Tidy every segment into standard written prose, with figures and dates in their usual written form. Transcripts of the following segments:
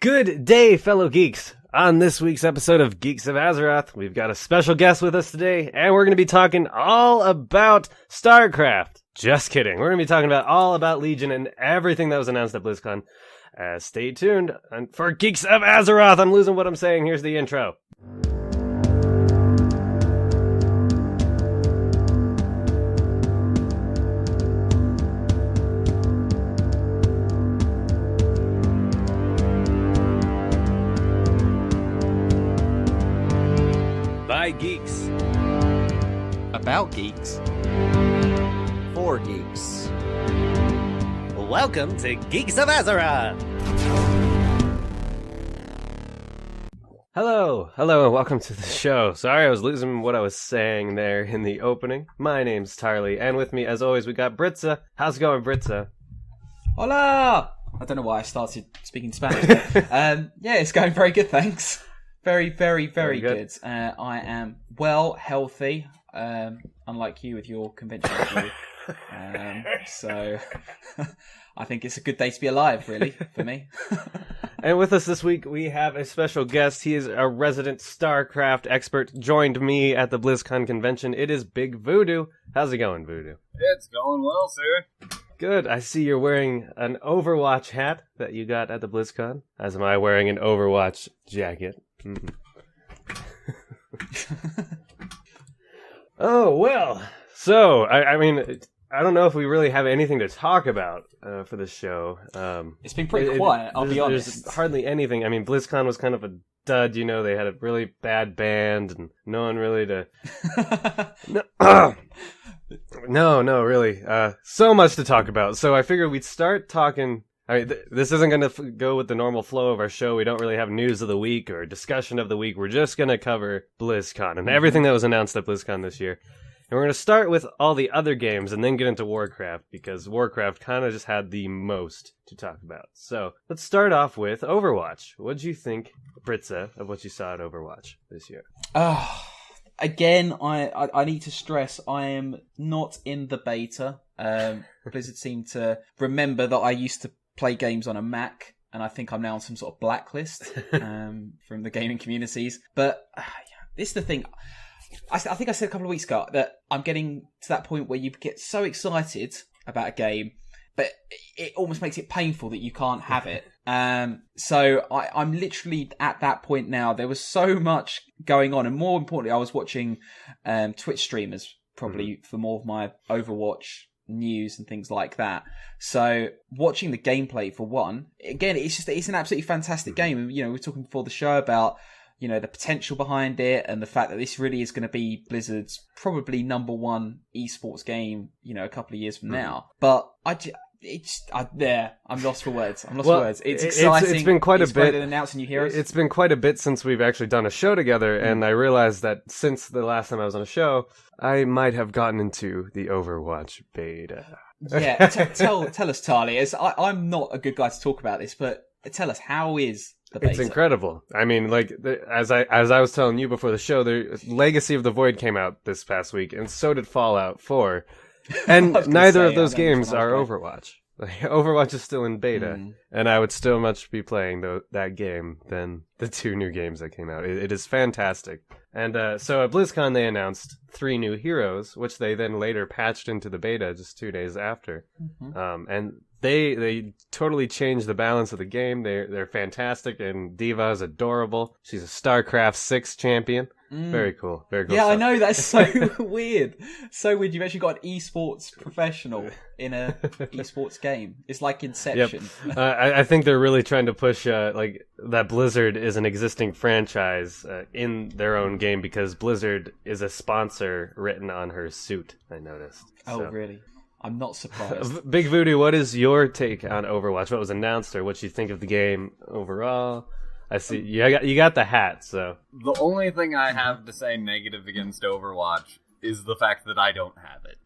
Good day, fellow geeks. On this week's episode of Geeks of Azeroth, we've got a special guest with us today, and we're going to be talking all about StarCraft. Just kidding. We're going to be talking about all about Legion and everything that was announced at BlizzCon. Stay tuned for Geeks of Azeroth. I'm losing what I'm saying. Here's the intro. By geeks. About geeks. For geeks. Welcome to Geeks of Azeroth. Hello, and welcome to the show. Sorry, I was losing what I was saying there in the opening. My name's Tarley, and with me, as always, we got Britzza. How's it going, Britzza? Hola! I don't know why I started speaking Spanish. Yeah, it's going very good, thanks. Very good. I am well, healthy, unlike you with your conventional view. So I think it's a good day to be alive, really, for me. And with us this week, we have a special guest. He is a resident StarCraft expert, joined me at the BlizzCon convention. It is Big Voodoo. How's it going, Voodoo? It's going well, sir. Good. I see you're wearing an Overwatch hat that you got at the BlizzCon, as am I wearing an Overwatch jacket. Oh, well. So, I mean, I don't know if we really have anything to talk about for this show. It's been pretty quiet, I'll be honest. There's hardly anything. I mean, BlizzCon was kind of a dud, you know. They had a really bad band, and no one really No, really. So much to talk about. So I figured we'd start talking. I mean, this isn't going to go with the normal flow of our show. We don't really have news of the week or discussion of the week. We're just going to cover BlizzCon and everything that was announced at BlizzCon this year. And we're going to start with all the other games and then get into Warcraft, because Warcraft kind of just had the most to talk about. So let's start off with Overwatch. What did you think, Britzza, of what you saw at Overwatch this year? Again, I need to stress I am not in the beta. Blizzard seemed to remember that I used to play games on a Mac, and I think I'm now on some sort of blacklist from the gaming communities. But this is the thing. I think I said a couple of weeks ago that I'm getting to that point where you get so excited about a game, but it almost makes it painful that you can't have it. So I'm literally at that point now. There was so much going on, and more importantly, I was watching Twitch streamers probably for more of my Overwatch news and things like that. So watching the gameplay, for one, again, it's an absolutely fantastic game. You know, we were talking before the show about, you know, the potential behind it and the fact that this really is going to be Blizzard's probably number one esports game, you know, a couple of years from now. But I'm lost for words. For words. It's exciting. It's been quite a bit. Announcing new heroes. It's been quite a bit since we've actually done a show together, and I realized that since the last time I was on a show, I might have gotten into the Overwatch beta. Yeah, tell us, Tarley. I'm not a good guy to talk about this, but tell us, how is the beta? It's incredible. I mean, like, as I was telling you before the show, the Legacy of the Void came out this past week, and so did Fallout 4. And neither of those games are Overwatch. Like, Overwatch is still in beta, and I would still much be playing that game than the two new games that came out. It is fantastic. And so at BlizzCon, they announced 3 new heroes, which they then later patched into the beta just 2 days after. And they totally changed the balance of the game. They're fantastic, and D.Va is adorable. She's a StarCraft 6 champion. Very cool. Very cool. Yeah, stuff. I know, that's so weird. So weird. You've actually got an esports professional in a esports game. It's like Inception. Yep. I think they're really trying to push like that Blizzard is an existing franchise in their own game, because Blizzard is a sponsor written on her suit, I noticed. Oh, really? I'm not surprised. Big Voodoo, what is your take on Overwatch? What was announced, or what you think of the game overall? I see you got the hat, so. The only thing I have to say negative against Overwatch is the fact that I don't have it.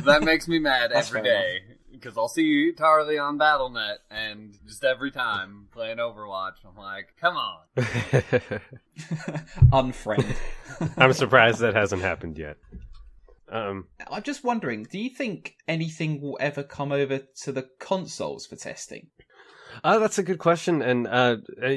That makes me mad every day. Because I'll see Tarley on Battle.net, and just every time playing Overwatch, I'm like, come on. Unfriend. I'm surprised that hasn't happened yet. I'm just wondering, do you think anything will ever come over to the consoles for testing? That's a good question. And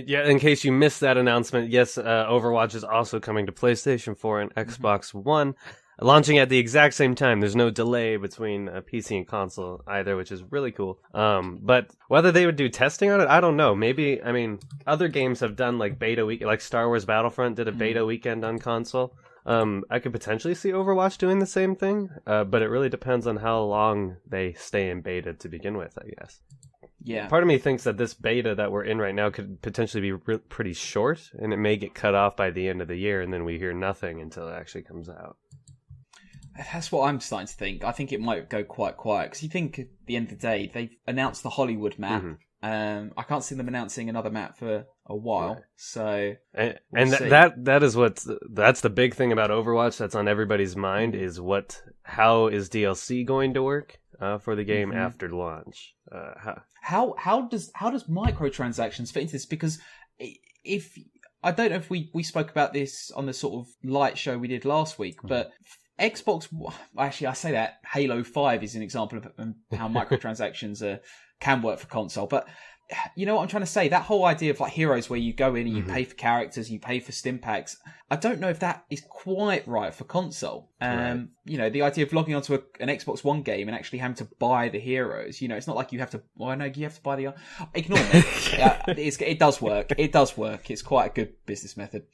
yeah, in case you missed that announcement, yes, Overwatch is also coming to PlayStation 4 and Xbox One, launching at the exact same time. There's no delay between PC and console either, which is really cool. But whether they would do testing on it, I don't know. Maybe, I mean, other games have done like beta week, like Star Wars Battlefront did a beta weekend on console. I could potentially see Overwatch doing the same thing, but it really depends on how long they stay in beta to begin with, I guess. Yeah. Part of me thinks that this beta that we're in right now could potentially be pretty short, and it may get cut off by the end of the year, and then we hear nothing until it actually comes out. That's what I'm starting to think. I think it might go quite quiet, because you think at the end of the day, they've announced the Hollywood map. I can't see them announcing another map for a while, right. So that is that's the big thing about Overwatch that's on everybody's mind is how is DLC going to work for the game after launch? How does microtransactions fit into this? Because if I don't know if we spoke about this on the sort of light show we did last week, but Xbox, actually I say that Halo 5 is an example of how microtransactions can work for console, but you know what I'm trying to say? That whole idea of like Heroes where you go in and you pay for characters, you pay for stim packs, I don't know if that is quite right for console. Right. You know, the idea of logging onto an Xbox One game and actually having to buy the heroes, you know, it's not like you have to, well, I know you have to buy the, ignore me. It does work. It does work. It's quite a good business method.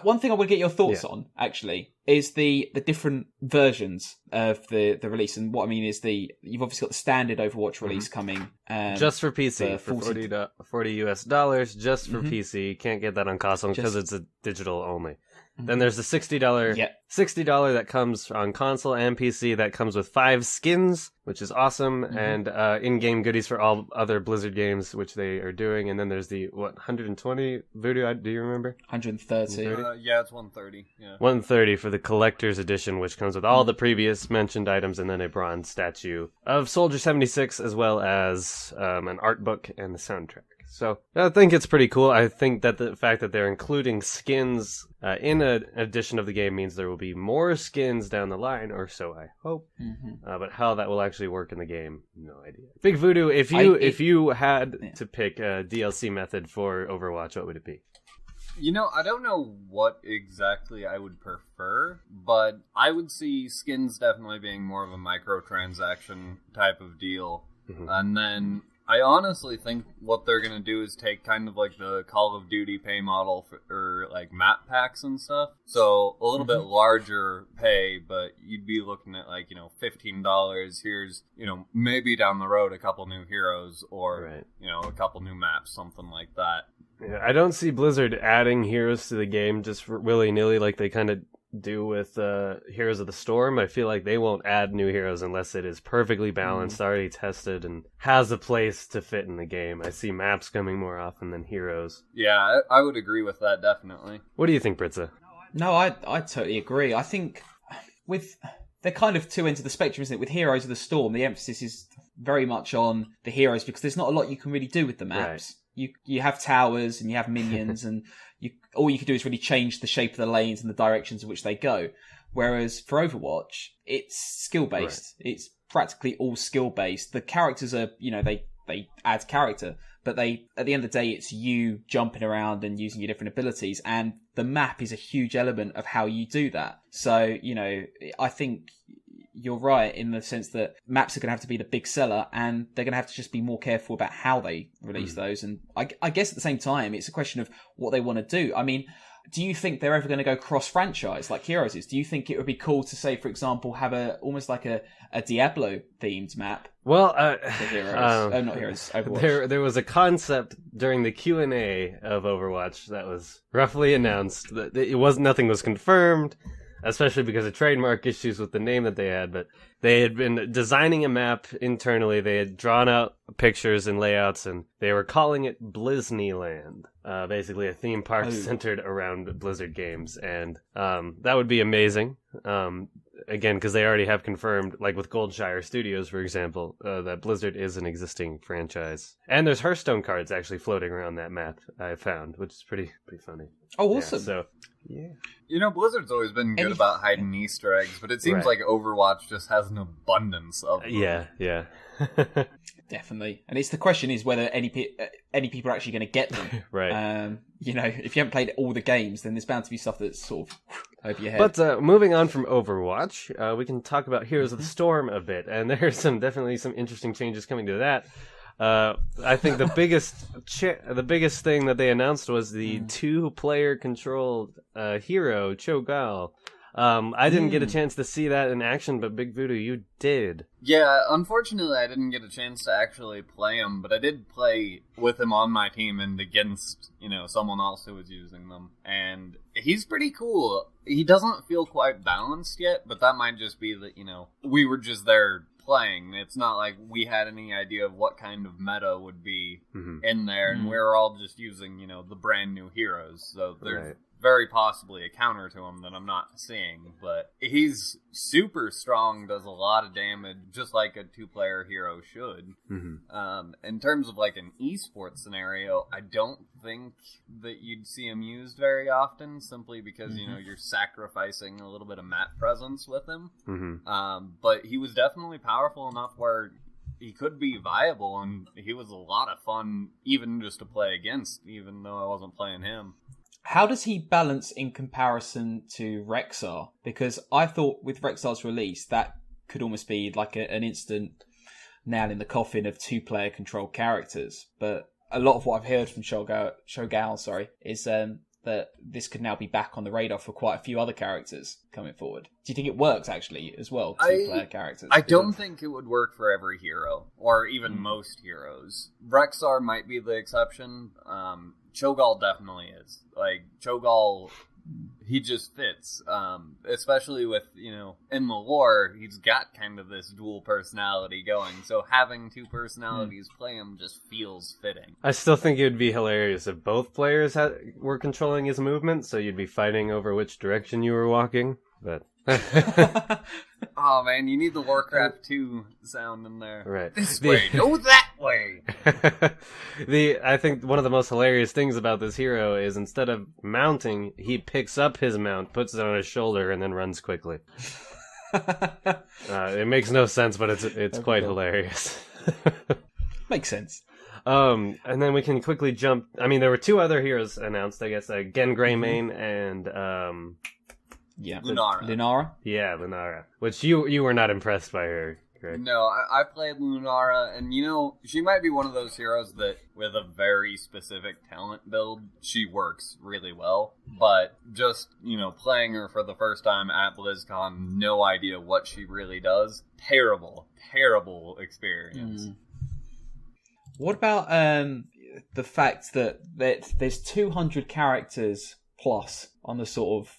One thing I would get your thoughts on, actually, is the different versions of the release. And what I mean is you've obviously got the standard Overwatch release coming. Just for PC, for $40 US, just for PC. Can't get that on console because it's a digital only. Then there's the $60 that comes on console and PC that comes with 5 skins, which is awesome, and in-game goodies for all other Blizzard games, which they are doing. And then there's the 120 Voodoo? Do you remember? 130. Yeah, it's 130. Yeah, 130 for the collector's edition, which comes with all the previous mentioned items, and then a bronze statue of Soldier 76, as well as an art book and the soundtrack. So I think it's pretty cool. I think that the fact that they're including skins in an edition of the game means there will be more skins down the line, or so I hope. But how that will actually work in the game, no idea. Big Voodoo, if you had to pick a DLC method for Overwatch, what would it be? You know, I don't know what exactly I would prefer, but I would see skins definitely being more of a microtransaction type of deal. And then I honestly think what they're going to do is take kind of like the Call of Duty pay model for like map packs and stuff. So a little bit larger pay, but you'd be looking at like, you know, $15. Here's, you know, maybe down the road a couple new heroes or, you know, a couple new maps, something like that. Yeah, I don't see Blizzard adding heroes to the game just for willy-nilly like they kind of do with Heroes of the Storm. I feel like they won't add new heroes unless it is perfectly balanced, already tested, and has a place to fit in the game. I see maps coming more often than heroes. Yeah, I would agree with that, definitely. What do you think, Britzza? No, I totally agree. I think they're kind of two ends of the spectrum, isn't it? With Heroes of the Storm, the emphasis is very much on the heroes because there's not a lot you can really do with the maps. You have towers and you have minions and all you can do is really change the shape of the lanes and the directions in which they go. Whereas for Overwatch, it's skill-based. It's practically all skill-based. The characters are, you know, they add character, but at the end of the day, it's you jumping around and using your different abilities, and the map is a huge element of how you do that. So, you know, I think you're right in the sense that maps are going to have to be the big seller, and they're going to have to just be more careful about how they release those. And I guess at the same time, it's a question of what they want to do. I mean, do you think they're ever going to go cross-franchise like Heroes is? Do you think it would be cool to say, for example, have almost like a Diablo-themed map? Well, for Heroes. Not Heroes, Overwatch. There was a concept during the Q&A of Overwatch that was roughly announced. Nothing was confirmed, especially because of trademark issues with the name that they had, but they had been designing a map internally. They had drawn out pictures and layouts, and they were calling it Blizneyland, basically a theme park centered around Blizzard games, and that would be amazing. Again, because they already have confirmed, like with Goldshire Studios, for example, that Blizzard is an existing franchise. And there's Hearthstone cards actually floating around that map, I found, which is pretty funny. Oh, awesome. Yeah, so, yeah. You know, Blizzard's always been good about hiding Easter eggs, but it seems like Overwatch just has an abundance of them. Yeah. Definitely. And the question is whether any people are actually going to get them. Right. If you haven't played all the games, then there's bound to be stuff that's sort of over your head. But moving on from Overwatch, we can talk about Heroes of the Storm a bit, and there's definitely some interesting changes coming to that. I think the biggest thing that they announced was the 2-player controlled hero, Cho'Gall. I didn't get a chance to see that in action, but Big Voodoo, you did. Yeah, unfortunately I didn't get a chance to actually play him, but I did play with him on my team and against, someone else who was using them. And he's pretty cool. He doesn't feel quite balanced yet, but that might just be that, we were just there playing. It's not like we had any idea of what kind of meta would be in there, and we were all just using, the brand new heroes. So there's very possibly a counter to him that I'm not seeing, but he's super strong, does a lot of damage, just like a 2-player hero should. In terms of like an esports scenario, I don't think that you'd see him used very often, simply because, you're sacrificing a little bit of map presence with him. But he was definitely powerful enough where he could be viable, and he was a lot of fun even just to play against, even though I wasn't playing him. How does he balance in comparison to Rexxar? Because I thought with Rexxar's release, that could almost be like an instant nail in the coffin of 2-player controlled characters. But a lot of what I've heard from Cho'Gall, is that this could now be back on the radar for quite a few other characters coming forward. Do you think it works, actually, as well, 2-player characters? I don't think it would work for every hero, or even most heroes. Rexxar might be the exception. Cho'Gall definitely is. Like, Cho'Gall, he just fits. Especially with, in the lore, he's got kind of this dual personality going. So having 2 personalities play him just feels fitting. I still think it would be hilarious if both players were controlling his movement, so you'd be fighting over which direction you were walking. But oh man, you need the Warcraft 2 sound in there. Right. This way, no that way. I think one of the most hilarious things about this hero is instead of mounting, he picks up his mount, puts it on his shoulder, and then runs quickly. It makes no sense, but it's quite hilarious. Makes sense. And then we can quickly jump. I mean, there were 2 other heroes announced, I guess, Gen Greymane and Lunara. Yeah, Lunara. Which you were not impressed by her, correct? No, I played Lunara, and she might be one of those heroes that, with a very specific talent build, she works really well. But just, playing her for the first time at BlizzCon, no idea what she really does. Terrible experience. What about the fact that there's 200 characters plus on the sort of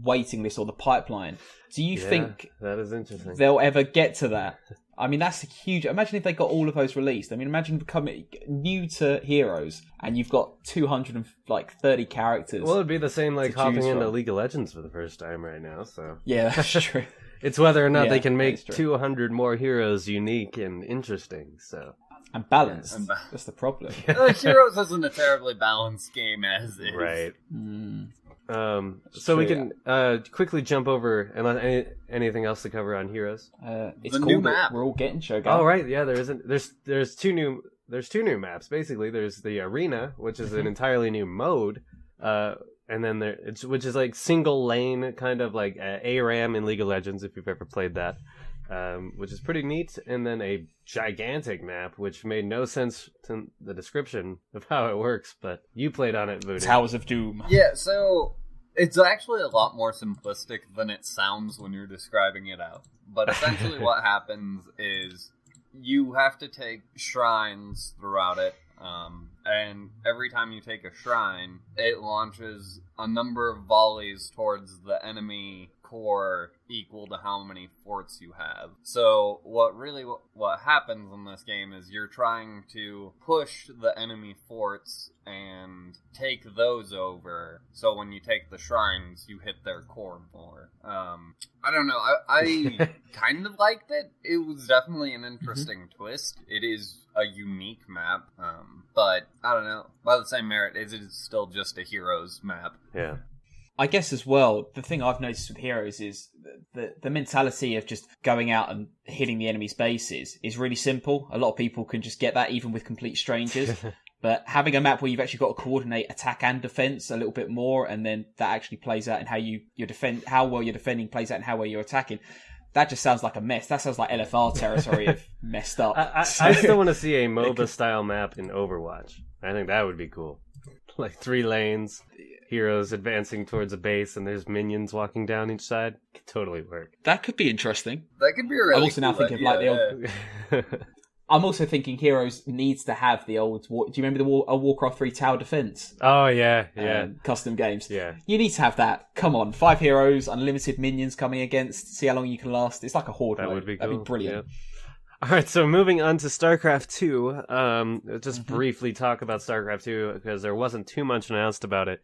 waiting list or the pipeline? Do you think that is interesting, they'll ever get to that? I mean, that's a huge... Imagine if they got all of those released. I mean, imagine becoming new to Heroes and you've got 230 characters. Well, it'd be the same like hopping into League of Legends for the first time right now, so... Yeah, that's true. It's whether or not they can make 200 more heroes unique and interesting, so... And balanced. That's the problem. Heroes isn't a terribly balanced game as is. Right. So we can quickly jump over, unless anything else to cover on Heroes. It's the new map. We're all getting Shogun. Oh right, yeah. There's two new maps. Basically, there's the arena, which is an entirely new mode, and then which is like single lane, kind of like ARAM in League of Legends, if you've ever played that. Which is pretty neat, and then a gigantic map, which made no sense to the description of how it works, but you played on it, Voodoo. Towers of Doom. Yeah, so it's actually a lot more simplistic than it sounds when you're describing it out. But essentially what happens is you have to take shrines throughout it, and every time you take a shrine, it launches a number of volleys towards the enemy core equal to how many forts you have. So what happens in this game is you're trying to push the enemy forts and take those over, so when you take the shrines, you hit their core more. I don't know, I kind of liked it. It was definitely an interesting twist. It is a unique map, but I don't know, by the same merit, it is still just a Heroes map. Yeah. I guess as well, the thing I've noticed with Heroes is the mentality of just going out and hitting the enemy's bases is really simple. A lot of people can just get that even with complete strangers. But having a map where you've actually got to coordinate attack and defense a little bit more, and then that actually plays out in how you defend, how well you're defending plays out in how well you're attacking. That just sounds like a mess. That sounds like LFR territory of messed up. I still want to see a MOBA-style map in Overwatch. I think that would be cool. Like 3 lanes, heroes advancing towards a base, and there's minions walking down each side. Could totally work. That could be interesting. That could be really I'm also now thinking of like the old... I'm also thinking Heroes needs to have the old... Do you remember the Warcraft 3 Tower Defense? Oh, yeah. Custom games. Yeah. You need to have that. Come on, 5 heroes, unlimited minions coming against, see how long you can last. It's like a horde That mode. would be cool. That'd be brilliant. Yeah. All right, so moving on to StarCraft 2. Just briefly talk about StarCraft 2 because there wasn't too much announced about it.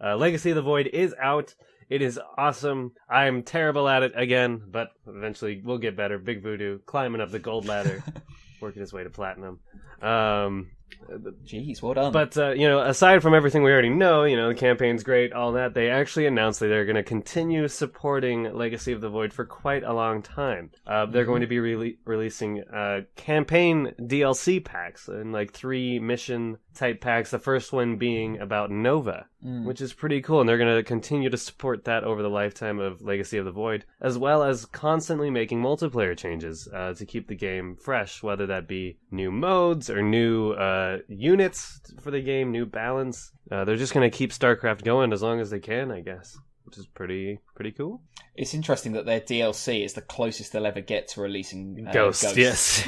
Legacy of the Void is out. It is awesome. I'm terrible at it again, but eventually we'll get better. Big Voodoo climbing up the gold ladder, working his way to platinum. Jeez, well done. But, aside from everything we already know, the campaign's great, all that, they actually announced that they're going to continue supporting Legacy of the Void for quite a long time. They're going to be releasing campaign DLC packs and 3 mission-type packs, the first one being about Nova, which is pretty cool, and they're going to continue to support that over the lifetime of Legacy of the Void, as well as constantly making multiplayer changes to keep the game fresh, whether that be new modes or new units for the game, new balance. They're just going to keep StarCraft going as long as they can, I guess, which is pretty cool. It's interesting that their DLC is the closest they'll ever get to releasing Ghost. Yes.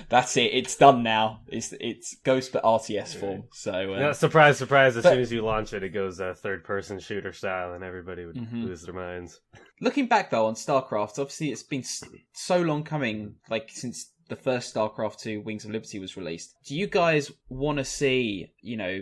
That's it. It's done now. It's Ghost but RTS form. So surprise! As soon as you launch it, it goes third-person shooter style, and everybody would lose their minds. Looking back though on StarCraft, obviously it's been so long coming, since the first StarCraft 2 Wings of Liberty was released. Do you guys want to see,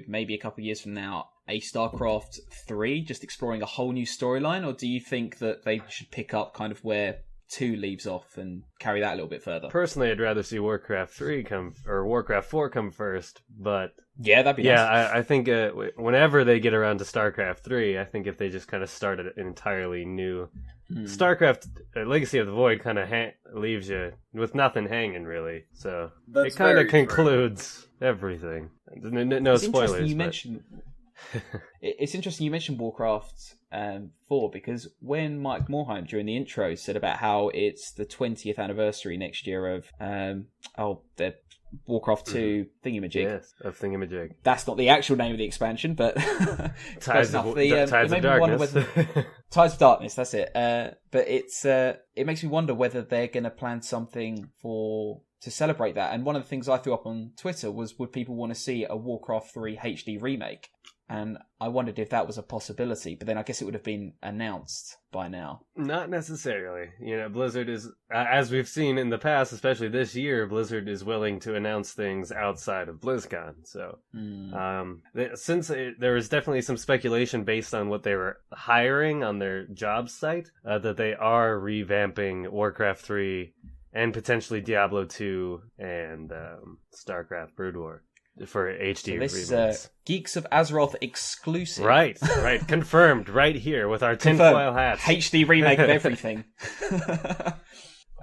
maybe a couple of years from now, a StarCraft 3 just exploring a whole new storyline, or do you think that they should pick up kind of where 2 leaves off and carry that a little bit further? Personally, I'd rather see Warcraft 4 come first, but yeah, that'd be nice. Yeah, I think whenever they get around to StarCraft 3, I think if they just kind of started an entirely new StarCraft Legacy of the Void kind of leaves you with nothing hanging, really. So it kind of concludes everything. No spoilers. It's interesting you mentioned Warcraft 4, because when Mike Morheim during the intro said about how it's the 20th anniversary next year of the Warcraft 2 Thingamajig. Yes, of Thingamajig. That's not the actual name of the expansion, but Tides of Darkness. Tides of Darkness, that's it. But it makes me wonder whether they're going to plan something to celebrate that. And one of the things I threw up on Twitter was, would people want to see a Warcraft 3 HD remake? And I wondered if that was a possibility, but then I guess it would have been announced by now. Not necessarily. Blizzard is, as we've seen in the past, especially this year, Blizzard is willing to announce things outside of BlizzCon. So, since there was definitely some speculation based on what they were hiring on their job site, that they are revamping Warcraft 3 and potentially Diablo 2 and StarCraft Brood War. For HD this is remakes. Geeks of Azeroth exclusive. Right. Confirmed right here with our tinfoil hats. HD remake of everything.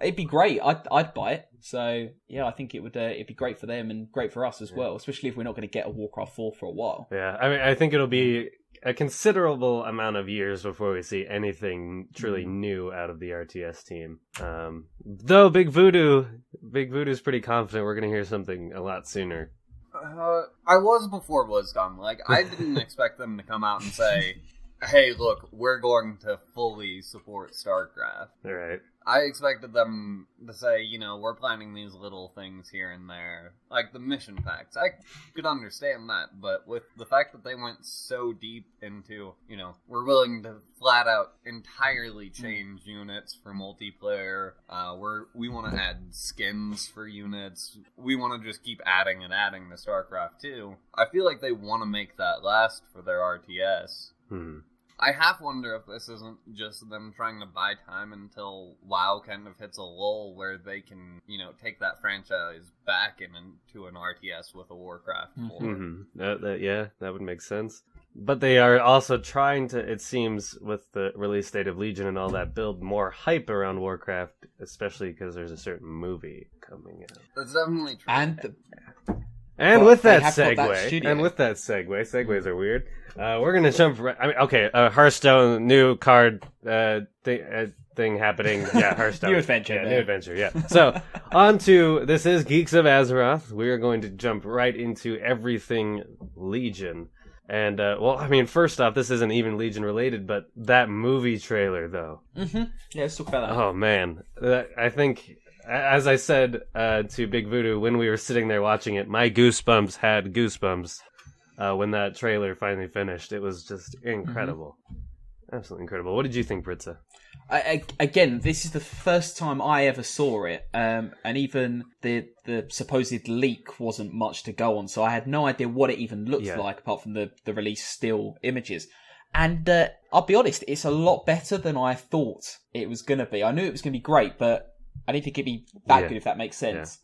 It'd be great. I'd buy it. So yeah, I think it'd be great for them and great for us as well, especially if we're not going to get a Warcraft 4 for a while. Yeah, I think it'll be a considerable amount of years before we see anything truly new out of the RTS team. Though Big Voodoo's pretty confident we're going to hear something a lot sooner. I was before BlizzCon. I didn't expect them to come out and say, hey, look, we're going to fully support StarCraft. All right. I expected them to say, we're planning these little things here and there. Like the mission packs. I could understand that, but with the fact that they went so deep into, we're willing to flat out entirely change units for multiplayer. We want to add skins for units. We want to just keep adding and adding to StarCraft 2. I feel like they want to make that last for their RTS. I half wonder if this isn't just them trying to buy time until WoW kind of hits a lull where they can, take that franchise back into an RTS with a Warcraft 4. That would make sense. But they are also trying to, it seems, with the release date of Legion and all that, build more hype around Warcraft, especially because there's a certain movie coming out. That's definitely true. And with that segue, segues are weird. We're gonna jump. Hearthstone new card thing happening. Yeah, Hearthstone new adventure. Yeah, new adventure. Yeah. So on to this is Geeks of Azeroth. We are going to jump right into everything Legion. And first off, this isn't even Legion related, but that movie trailer though. Mm-hmm. Yeah, let's talk about that. Oh man, I think. As I said to Big Voodoo when we were sitting there watching it, my goosebumps had goosebumps when that trailer finally finished. It was just incredible. Mm-hmm. Absolutely incredible. What did you think, Britzza? Again, this is the first time I ever saw it, and even the supposed leak wasn't much to go on, so I had no idea what it even looked like, apart from the release still images. And I'll be honest, it's a lot better than I thought it was going to be. I knew it was going to be great, but I didn't think it'd be that good, if that makes sense.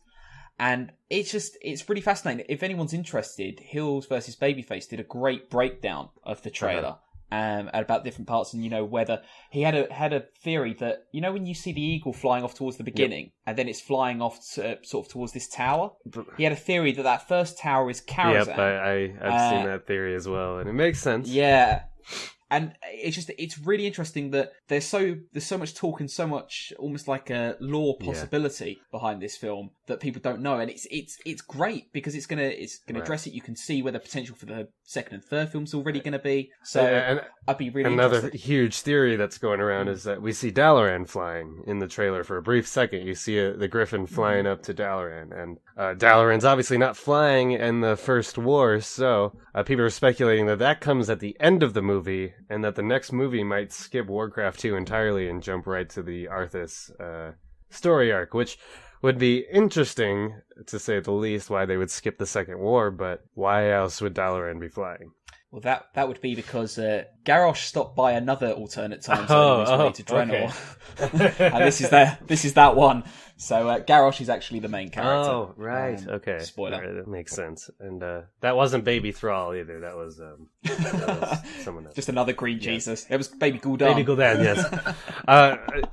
Yeah. And it's really fascinating. If anyone's interested, Hills versus Babyface did a great breakdown of the trailer about different parts, and whether he had a theory that when you see the eagle flying off towards the beginning and then it's flying off sort of towards this tower, he had a theory that first tower is Karazhan. Yep, I've seen that theory as well, and it makes sense. Yeah. And it's really interesting that there's so much talk and so much almost like a lore possibility behind this film that people don't know, and it's great because it's gonna address it. You can see where the potential for the second and third film's already gonna be. So I'd be really another huge theory that's going around is that we see Dalaran flying in the trailer for a brief second. You see the Griffin flying up to Dalaran, and Dalaran's obviously not flying in the first war, so people are speculating that comes at the end of the movie, and that the next movie might skip Warcraft 2 entirely and jump right to the Arthas story arc, which would be interesting, to say the least, why they would skip the Second War, but why else would Dalaran be flying? Well, that would be because Garrosh stopped by another alternate time zone on his way to Draenor. Okay. And this is that one. So Garrosh is actually the main character. Oh, right. Okay. Spoiler. Right, that makes sense. And that wasn't Baby Thrall either. That was someone else. Just another green Jesus. It was Baby Gul'dan. Baby Gul'dan, yes.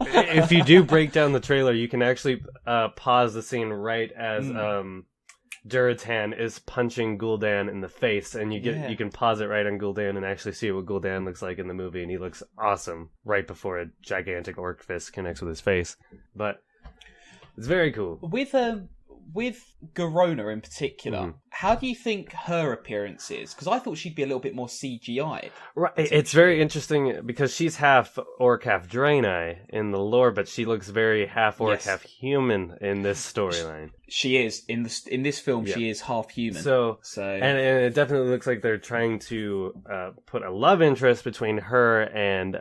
If you do break down the trailer, you can actually pause the scene right as Durotan is punching Gul'dan in the face, and you can pause it right on Gul'dan and actually see what Gul'dan looks like in the movie, and he looks awesome right before a gigantic orc fist connects with his face. But it's very cool. With Garona in particular, how do you think her appearance is? Because I thought she'd be a little bit more CGI. Right, it's very interesting because she's half orc, half Draenei in the lore, but she looks very half orc, half human in this storyline. She is in this film. She is half human. So and it definitely looks like they're trying to put a love interest between her and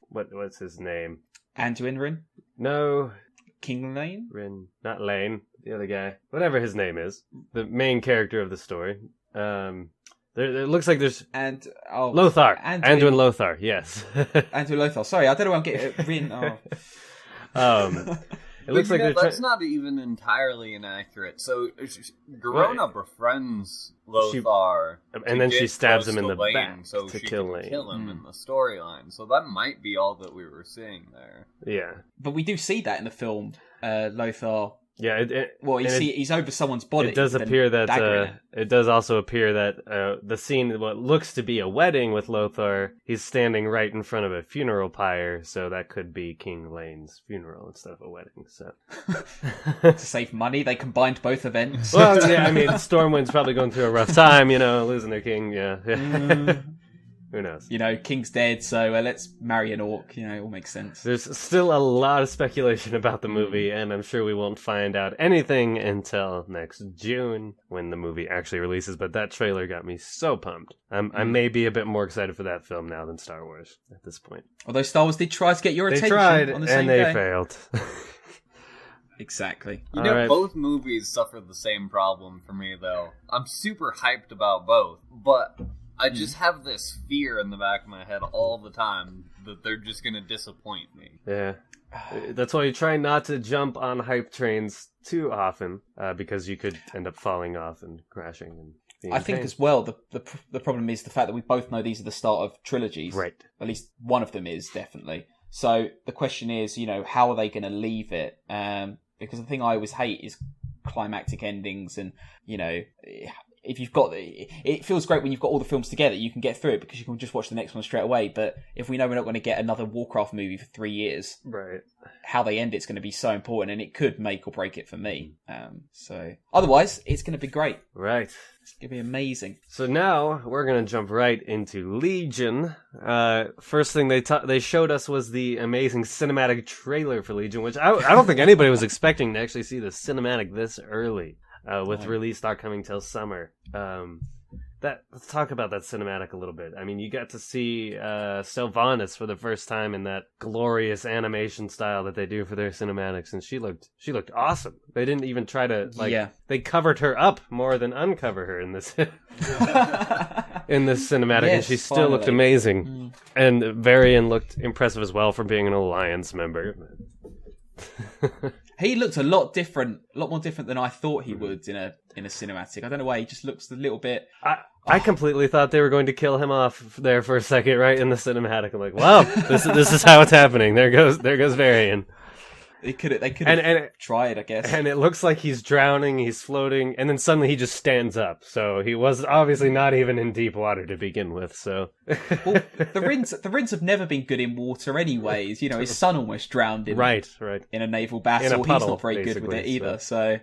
what's his name? Anduin Rin? No. King Lane? Rin, not Lane, the other guy. Whatever his name is. The main character of the story. It looks like there's... Lothar. Anduin Lothar, yes. Anduin Lothar. Sorry, I don't know why I'm getting... Rin, It looks like that's not even entirely inaccurate. So Garona befriends Lothar, and then she stabs him in the back so to she kill can Lane. Kill him in the storyline. So that might be all that we were seeing there. Yeah, but we do see that in the film. Lothar. Yeah, he's over someone's body. It does appear that it does also appear that the scene, what looks to be a wedding with Lothar, he's standing right in front of a funeral pyre, so that could be King Lane's funeral instead of a wedding. So to save money, they combined both events. Well, yeah, I mean, Stormwind's probably going through a rough time, losing their king. Yeah. Who knows? King's dead, so let's marry an orc. It all makes sense. There's still a lot of speculation about the movie, and I'm sure we won't find out anything until next June when the movie actually releases. But that trailer got me so pumped. I may be a bit more excited for that film now than Star Wars at this point. Although Star Wars did try to get your attention. They tried, on the same and they day. failed. Exactly. Both movies suffer the same problem for me, though. I'm super hyped about both, but I just have this fear in the back of my head all the time that they're just going to disappoint me. Yeah. That's why you try not to jump on hype trains too often, because you could end up falling off and crashing. I think as well, the problem is the fact that we both know these are the start of trilogies. Right. At least one of them is, definitely. So the question is, how are they going to leave it? Because the thing I always hate is climactic endings, and, if you've got it feels great when you've got all the films together, you can get through it because you can just watch the next one straight away. But if we know we're not going to get another Warcraft movie for 3 years, right, how they end it's going to be so important, and it could make or break it for me. So otherwise, it's going to be great. Right, it's going to be amazing. So now we're going to jump right into Legion. First thing they showed us was the amazing cinematic trailer for Legion, which I don't think anybody was expecting to actually see the cinematic this early. With release not coming till summer. Let's talk about that cinematic a little bit. I mean, you got to see Sylvanas for the first time in that glorious animation style that they do for their cinematics, and she looked awesome. They didn't even try to They covered her up more than uncover her in this in this cinematic, and she still looked amazing. And Varian looked impressive as well for being an Alliance member. He looked a lot more different than I thought he would in a cinematic. I don't know why, he just looks a little bit. I completely thought they were going to kill him off there for a second, right in the cinematic. I'm like, wow, this is how it's happening. There goes Varian. They could have tried, I guess. And it looks like he's drowning, he's floating, and then suddenly he just stands up. So he was obviously not even in deep water to begin with. So well, the Rinns have never been good in water, anyways. His son almost drowned in a naval battle. In a puddle, he's not very good with it either. So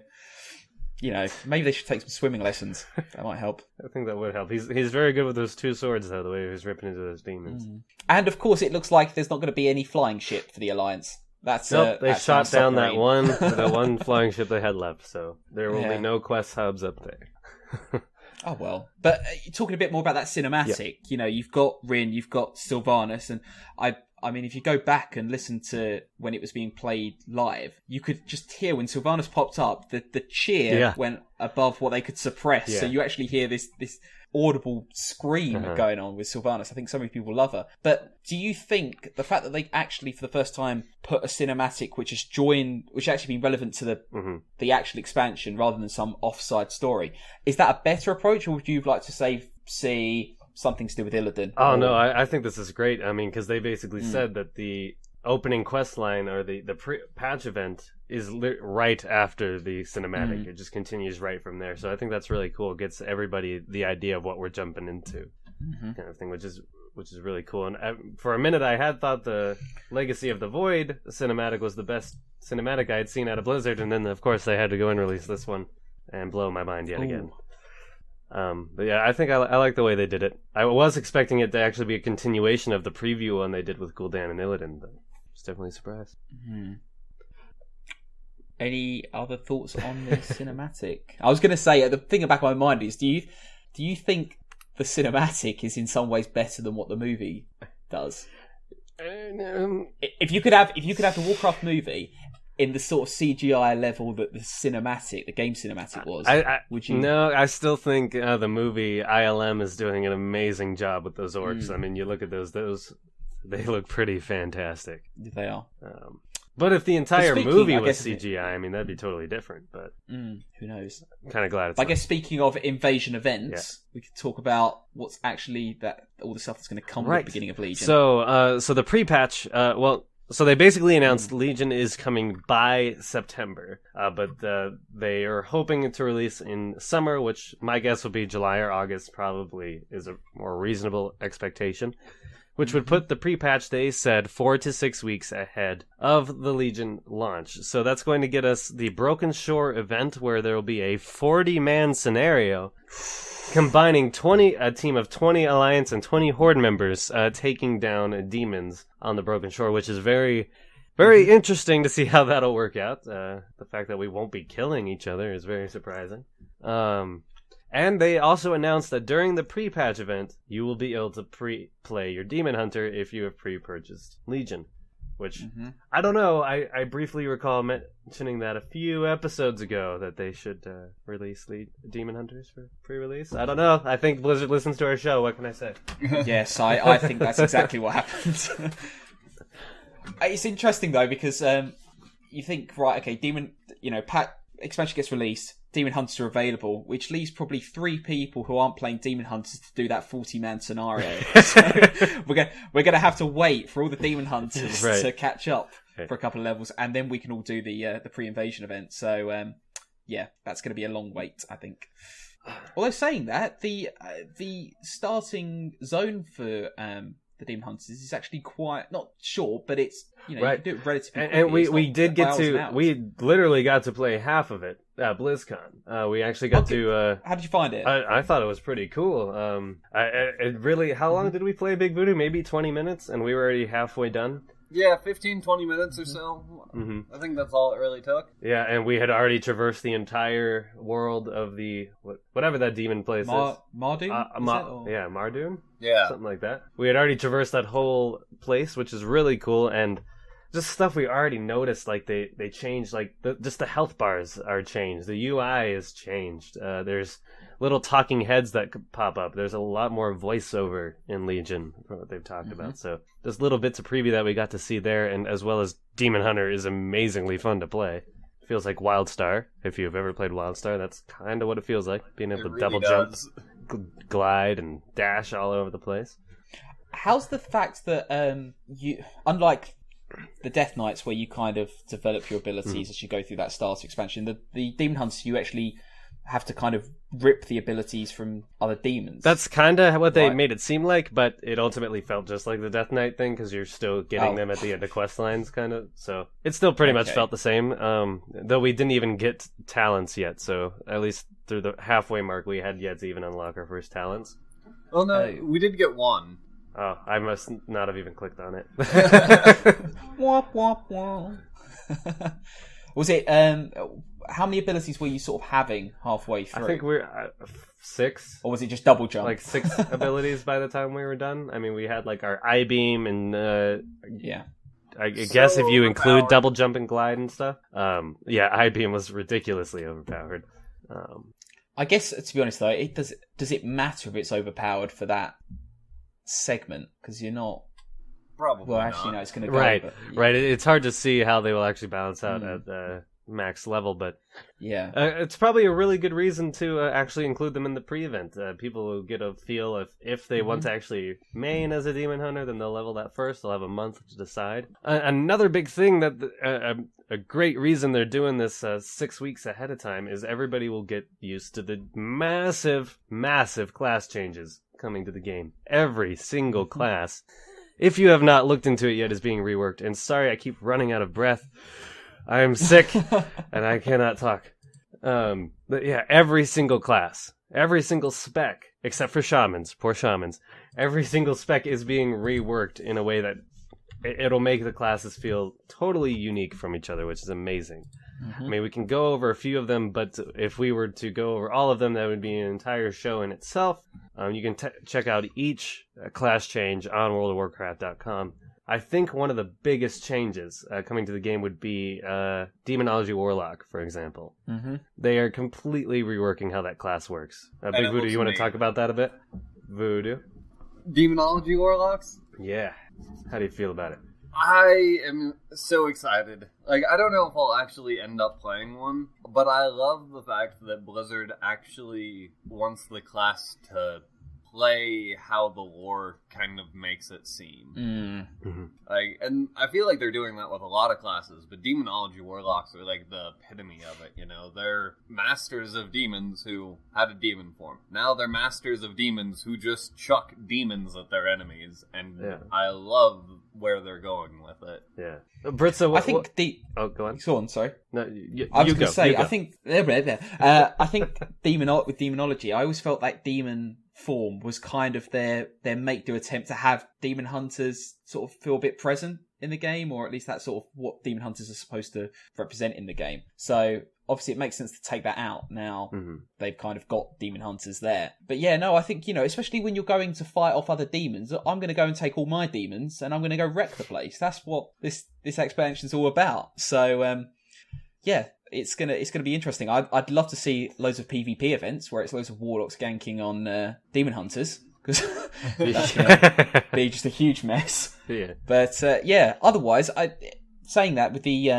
maybe they should take some swimming lessons. That might help. I think that would help. He's very good with those two swords, though. The way he was ripping into those demons. And of course, it looks like there's not going to be any flying ship for the Alliance. They shot down that one flying ship they had left, so there will be no quest hubs up there. Oh well, but talking a bit more about that cinematic, you've got Rin, you've got Sylvanas, and I mean, if you go back and listen to when it was being played live, you could just hear when Sylvanas popped up, the cheer went above what they could suppress. Yeah. So you actually hear this audible scream going on with Sylvanas. I think so many people love her. But do you think the fact that they actually, for the first time, put a cinematic which has actually been relevant to the actual expansion rather than some offside story, is that a better approach, or would you like to see something to do with Illidan? Oh, no, I think this is great. I mean, because they basically said that the opening quest line or the patch event is right after the cinematic. It just continues right from there. So I think that's really cool. It gets everybody the idea of what we're jumping into, kind of thing, which is really cool. And for a minute, I had thought the Legacy of the Void cinematic was the best cinematic I had seen out of Blizzard, and then of course they had to go and release this one and blow my mind yet again. But yeah, I think I like the way they did it. I was expecting it to actually be a continuation of the preview one they did with Gul'dan and Illidan, but I was definitely surprised. Any other thoughts on the cinematic? I was going to say, the thing in the back of my mind is, do you think the cinematic is in some ways better than what the movie does? If you could have the Warcraft movie in the sort of CGI level that the game cinematic was, would you? No, I still think the movie ILM is doing an amazing job with those orcs. I mean, you look at those they look pretty fantastic. They are. But if the entire movie was CGI, I mean, that'd be totally different. But who knows? I'm kind of glad it's I guess speaking of invasion events, we could talk about what's actually all the stuff that's going to come at the beginning of Legion. So the pre-patch, so they basically announced Legion is coming by September, but they are hoping to release in summer, which my guess would be July or August probably is a more reasonable expectation, which would put the pre-patch, they said, 4 to 6 weeks ahead of the Legion launch. So that's going to get us the Broken Shore event, where there will be a 40-man scenario combining a team of 20 Alliance and 20 Horde members taking down demons on the Broken Shore, which is very, very interesting to see how that'll work out. The fact that we won't be killing each other is very surprising. And they also announced that during the pre-patch event, you will be able to play your Demon Hunter if you have pre-purchased Legion. Which, I don't know, I briefly recall mentioning that a few episodes ago, that they should release Demon Hunters for pre-release. I don't know, I think Blizzard listens to our show, what can I say? Yes, I think that's exactly what happened. It's interesting though, because you think, right, okay, expansion gets released, Demon Hunters are available, which leaves probably 3 people who aren't playing Demon Hunters to do that 40-man scenario. So we're gonna have to wait for all the Demon Hunters to catch up for a couple of levels, and then we can all do the pre-invasion event. So that's gonna be a long wait, I think. Although saying that, the starting zone for the Demon Hunters is actually quite not short, but it's you can do it relatively quickly. And we literally got to play half of it at BlizzCon. We actually got to. How did you find it? I thought it was pretty cool. It really. How long did we play Big Voodoo? Maybe 20 minutes, and we were already halfway done. Yeah, 15-20 minutes or so. Mm-hmm. I think that's all it really took. Yeah, and we had already traversed the entire world of the whatever that demon place is. Mardoon? Yeah, Mardoon? Yeah. Something like that. We had already traversed that whole place, which is really cool, and just stuff we already noticed, like they changed, like just the health bars are changed. The UI is changed. There's little talking heads that could pop up. There's a lot more voiceover in Legion from what they've talked about. So there's little bits of preview that we got to see there, and as well as Demon Hunter is amazingly fun to play. Feels like WildStar. If you've ever played WildStar, that's kind of what it feels like. Being able to double jump, glide, and dash all over the place. How's the fact that you, unlike the Death Knights where you kind of develop your abilities as you go through that starter expansion, the Demon Hunters, you actually have to kind of rip the abilities from other demons. That's kind of what they made it seem like, but it ultimately felt just like the Death Knight thing, because you're still getting them at the end of quest lines, kind of. So it still pretty much felt the same, though we didn't even get talents yet, so at least through the halfway mark we had yet to even unlock our first talents. Oh no, we did get one. Oh, I must not have even clicked on it. Womp, womp, womp. Was it, how many abilities were you sort of having halfway through? I think we're 6. Or was it just double jump? Like 6 abilities by the time we were done. I mean, we had like our I-beam and I guess if you include double jump and glide and stuff. I-beam was ridiculously overpowered. I guess, to be honest though, does it matter if it's overpowered for that segment? Because you're not... Probably well, actually, no, it's going to go. Right, but, right. It's hard to see how they will actually balance out at max level, but it's probably a really good reason to actually include them in the pre-event. People will get a feel if they want to actually main as a demon hunter, then they'll level that first. They'll have a month to decide. Another big thing that a great reason they're doing this 6 weeks ahead of time is everybody will get used to the massive class changes coming to the game. Every single class, if you have not looked into it yet, is being reworked. And sorry, I keep running out of breath. I am sick and I cannot talk. But yeah, every single class, every single spec, except for shamans, poor shamans, every single spec is being reworked in a way that it'll make the classes feel totally unique from each other, which is amazing. I mean, we can go over a few of them, but if we were to go over all of them, that would be an entire show in itself. You can check out each class change on worldofwarcraft.com. I think one of the biggest changes coming to the game would be Demonology Warlock, for example. They are completely reworking how that class works. Big Voodoo, you want to talk about that a bit? Voodoo? Demonology Warlocks? Yeah. How do you feel about it? I am so excited. Like, I don't know if I'll actually end up playing one, but I love the fact that Blizzard actually wants the class to play how the lore kind of makes it seem. Like, and I feel like they're doing that with a lot of classes, but Demonology Warlocks are like the epitome of it, you know? They're masters of demons who had a demon form. Now they're masters of demons who just chuck demons at their enemies, and I love where they're going with it. Yeah. Britzza, I think Oh, go on. Go on, sorry. No, I was going to say, I think... I think with Demonology, I always felt like demon form was kind of their make-do attempt to have demon hunters sort of feel a bit present in the game, or at least that's sort of what demon hunters are supposed to represent in the game. So obviously it makes sense to take that out now. They've kind of got demon hunters there. But yeah, no, I think, you know, especially when you're going to fight off other demons, I'm going to go and take all my demons and I'm going to go wreck the place. That's what this expansion's all about. So yeah, it's gonna be interesting. I'd love to see loads of PvP events where it's loads of warlocks ganking on demon hunters, because that's gonna be just a huge mess. Yeah. But yeah, otherwise, saying that with the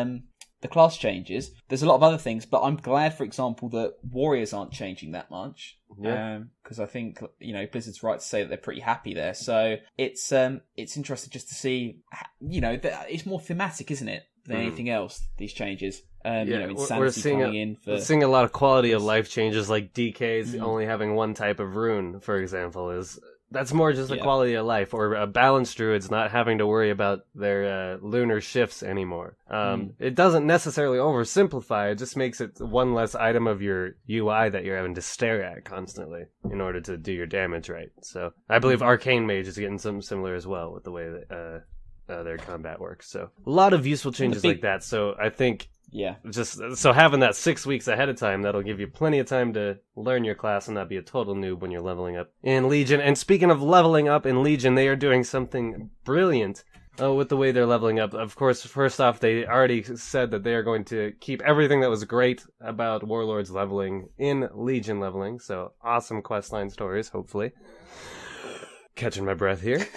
the class changes. There's a lot of other things, but I'm glad, for example, that warriors aren't changing that much. Yeah. Because I think, Blizzard's right to say that they're pretty happy there. So it's interesting just to see, it's more thematic, isn't it, than anything else, these changes. Insanity we're seeing a lot of quality of life changes, like DK's only having one type of rune, for example, that's more just a quality of life, or a balanced druids not having to worry about their lunar shifts anymore. It doesn't necessarily oversimplify, it just makes it one less item of your UI that you're having to stare at constantly in order to do your damage right. So I believe Arcane Mage is getting something similar as well with the way that their combat works. So a lot of useful changes like that. So I think just so having that 6 weeks ahead of time, that'll give you plenty of time to learn your class and not be a total noob when you're leveling up in Legion. And speaking of leveling up in Legion, they are doing something brilliant with the way they're leveling up. Of course, first off, they already said that they are going to keep everything that was great about Warlords leveling in Legion leveling. So awesome questline stories, hopefully. Catching my breath here.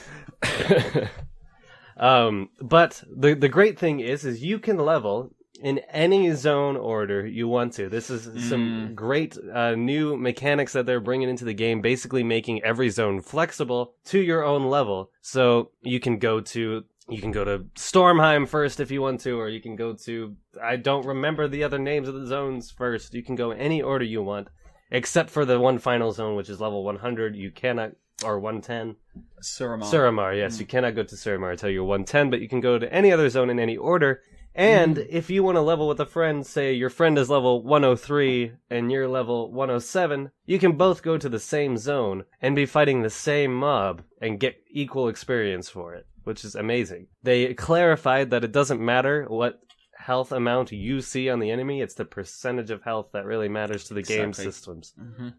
But the great thing is you can level in any zone order you want to. This is some great new mechanics that they're bringing into the game, basically making every zone flexible to your own level. So you can go to Stormheim first if you want to, or you can go to, I don't remember the other names of the zones first. You can go any order you want, except for the one final zone, which is level 100. You cannot, or 110. Suramar, yes. You cannot go to Suramar until you're 110, but you can go to any other zone in any order. And if you want to level with a friend, say your friend is level 103 and you're level 107, you can both go to the same zone and be fighting the same mob and get equal experience for it, which is amazing. They clarified that it doesn't matter what health amount you see on the enemy, it's the percentage of health that really matters to the game systems.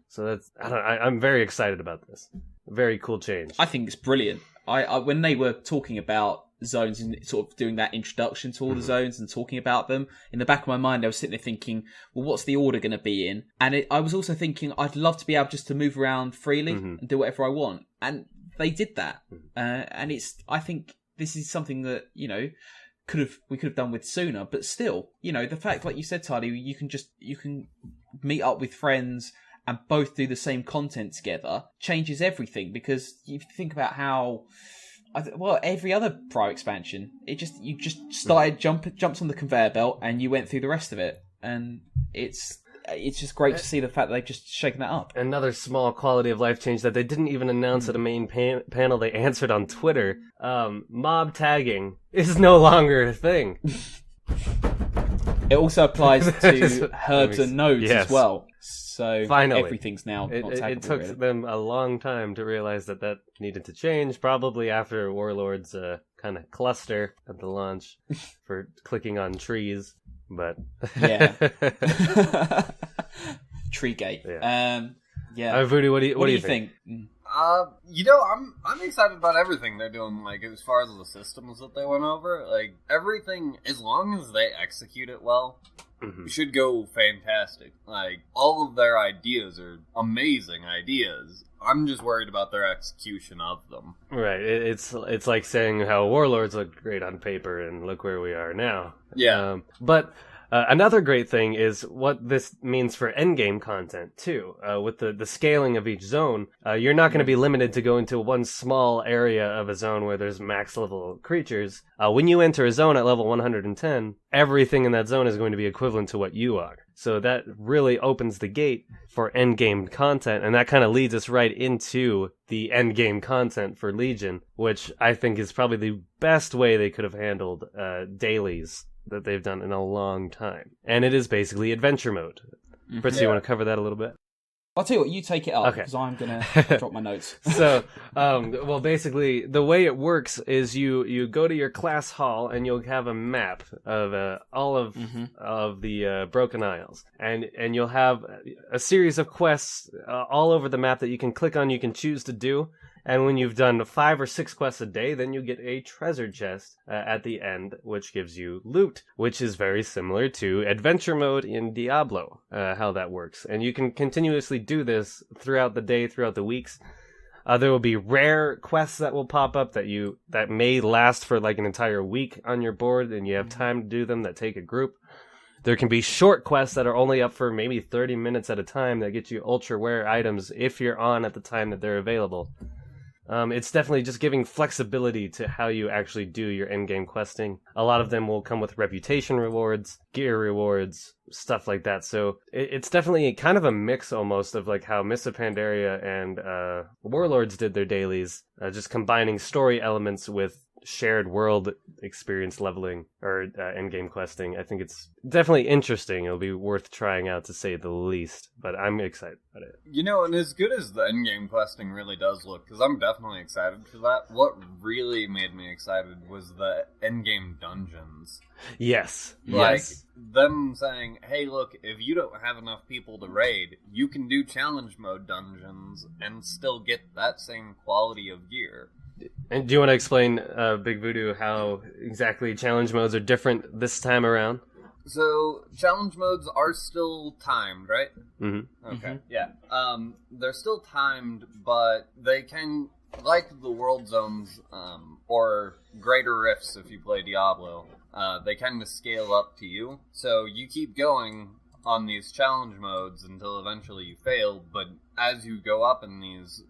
So I'm very excited about this. Very cool change. I think it's brilliant. I when they were talking about zones and sort of doing that introduction to all the zones and talking about them, in the back of my mind I was sitting there thinking, well, what's the order going to be in? And I was also thinking I'd love to be able just to move around freely and do whatever I want, and they did that. And I think this is something that we could have done with sooner, but still, the fact, like you said, Tarley, you can meet up with friends and both do the same content together changes everything. Because you think about how, every other Pro expansion, you just started jumps on the conveyor belt and you went through the rest of it, and it's just great to see the fact that they've just shaken that up. Another small quality of life change that they didn't even announce at a main panel. They answered on Twitter. Mob tagging is no longer a thing. It also applies to herbs and nodes as well. So finally, everything's now not taggable. It took them a long time to realize that needed to change, probably after Warlords kind of cluster at the launch for clicking on trees. But Treegate. Voodoo, what do you think? I'm excited about everything they're doing. Like, as far as the systems that they went over, like everything, as long as they execute it well, should go fantastic. Like, all of their ideas are amazing ideas. I'm just worried about their execution of them. Right. It's like saying how Warlords look great on paper and look where we are now. Yeah. But another great thing is what this means for endgame content, too. With the scaling of each zone, you're not going to be limited to go into one small area of a zone where there's max level creatures. When you enter a zone at level 110, everything in that zone is going to be equivalent to what you are. So that really opens the gate for endgame content, and that kind of leads us right into the endgame content for Legion, which I think is probably the best way they could have handled dailies that they've done in a long time. And it is basically adventure mode. Britzza, you want to cover that a little bit? I'll tell you what, you take it up, because I'm going to drop my notes. So, basically, the way it works is you go to your class hall, and you'll have a map of all of the Broken Isles. And you'll have a series of quests all over the map that you can click on, you can choose to do. And when you've done 5 or 6 quests a day, then you get a treasure chest at the end, which gives you loot, which is very similar to adventure mode in Diablo, how that works. And you can continuously do this throughout the day, throughout the weeks. There will be rare quests that will pop up that may last for like an entire week on your board, and you have time to do them that take a group. There can be short quests that are only up for maybe 30 minutes at a time that get you ultra rare items if you're on at the time that they're available. It's definitely just giving flexibility to how you actually do your endgame questing. A lot of them will come with reputation rewards, gear rewards, stuff like that. So it's definitely kind of a mix almost of like how Mists of Pandaria and Warlords did their dailies, just combining story elements with shared world experience leveling or endgame questing. I think it's definitely interesting. It'll be worth trying out, to say the least, but I'm excited about it. You know, and as good as the endgame questing really does look, because I'm definitely excited for that, what really made me excited was the endgame dungeons. Yes. Like, yes. them saying, hey, look, if you don't have enough people to raid, you can do challenge mode dungeons and still get that same quality of gear. And do you want to explain, Big Voodoo, how exactly challenge modes are different this time around? So, challenge modes are still timed, right? Mm-hmm. Okay, yeah. They're still timed, but they can, like the world zones, or greater rifts if you play Diablo, they kind of scale up to you. So, you keep going on these challenge modes until eventually you fail, but as you go up in these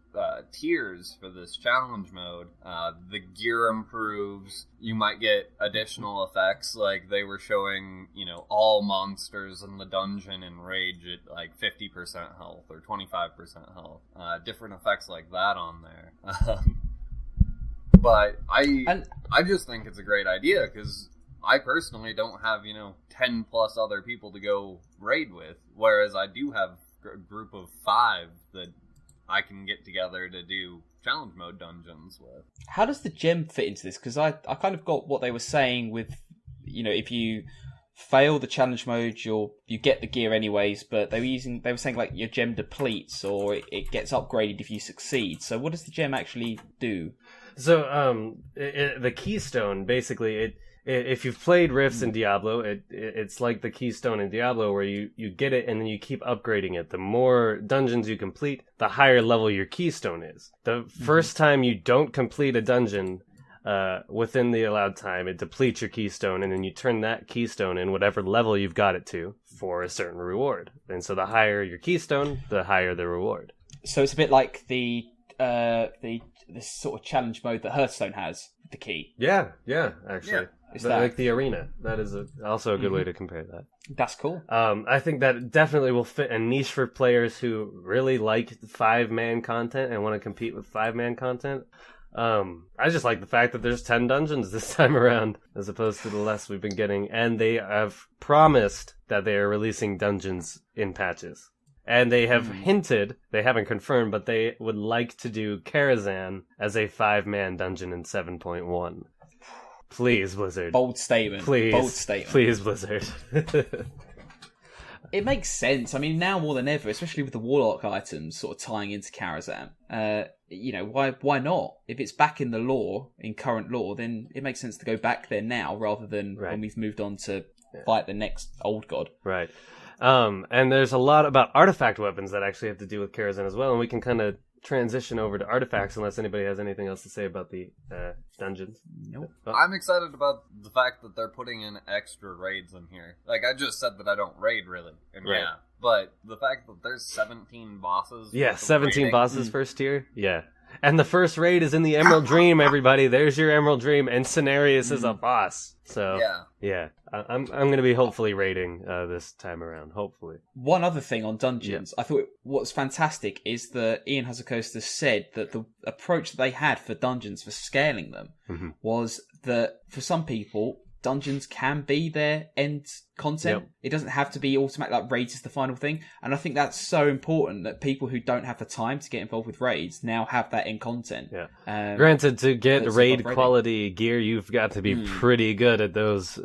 tiers for this challenge mode, the gear improves. You might get additional effects, like they were showing, you know, all monsters in the dungeon and rage at like 50% health or 25% health. Different effects like that on there. But I just think it's a great idea, because I personally don't have, 10 plus other people to go raid with, whereas I do have a group of 5 that I can get together to do challenge mode dungeons with. How does the gem fit into this? Because I kind of got what they were saying with, if you fail the challenge mode, you get the gear anyways, but they were saying like your gem depletes or it gets upgraded if you succeed. So what does the gem actually do? So the keystone, basically, if you've played Rifts in Diablo, it's like the keystone in Diablo, where you get it and then you keep upgrading it. The more dungeons you complete, the higher level your keystone is. The first time you don't complete a dungeon within the allowed time, it depletes your keystone, and then you turn that keystone in whatever level you've got it to for a certain reward. And so the higher your keystone, the higher the reward. So it's a bit like the sort of challenge mode that Hearthstone has, the key. Yeah, actually. Yeah. Like the arena. That is also a good way to compare that. That's cool. I think that definitely will fit a niche for players who really like 5-man content and want to compete with 5-man content. I just like the fact that there's 10 dungeons this time around, as opposed to the less we've been getting. And they have promised that they are releasing dungeons in patches. And they have hinted, they haven't confirmed, but they would like to do Karazhan as a 5-man dungeon in 7.1. Please, Blizzard. Bold statement. Please. Bold statement. Please, Blizzard. It makes sense. I mean, now more than ever, especially with the Warlock items sort of tying into Karazhan, why not? If it's back in the lore, in current lore, then it makes sense to go back there now rather than when we've moved on to fight the next old god. Right. And there's a lot about artifact weapons that actually have to do with Karazhan as well, and we can kind of transition over to artifacts unless anybody has anything else to say about the dungeons. Nope. Oh. I'm excited about the fact that they're putting in extra raids in here. Like, I just said that I don't raid, really. And yeah, but the fact that there's 17 bosses... Yeah, 17 bosses first tier. Yeah. And the first raid is in the Emerald Dream, everybody. There's your Emerald Dream, and Cenarius is a boss. So, yeah. I'm going to be hopefully raiding this time around, hopefully. One other thing on dungeons, I thought what's fantastic is that Ian Hazukosta said that the approach that they had for dungeons, for scaling them, was that for some people, dungeons can be their end content. Yep. It doesn't have to be automatic, like raids is the final thing. And I think that's so important that people who don't have the time to get involved with raids now have that end content. Yeah. Granted, to get raid quality gear, you've got to be pretty good at those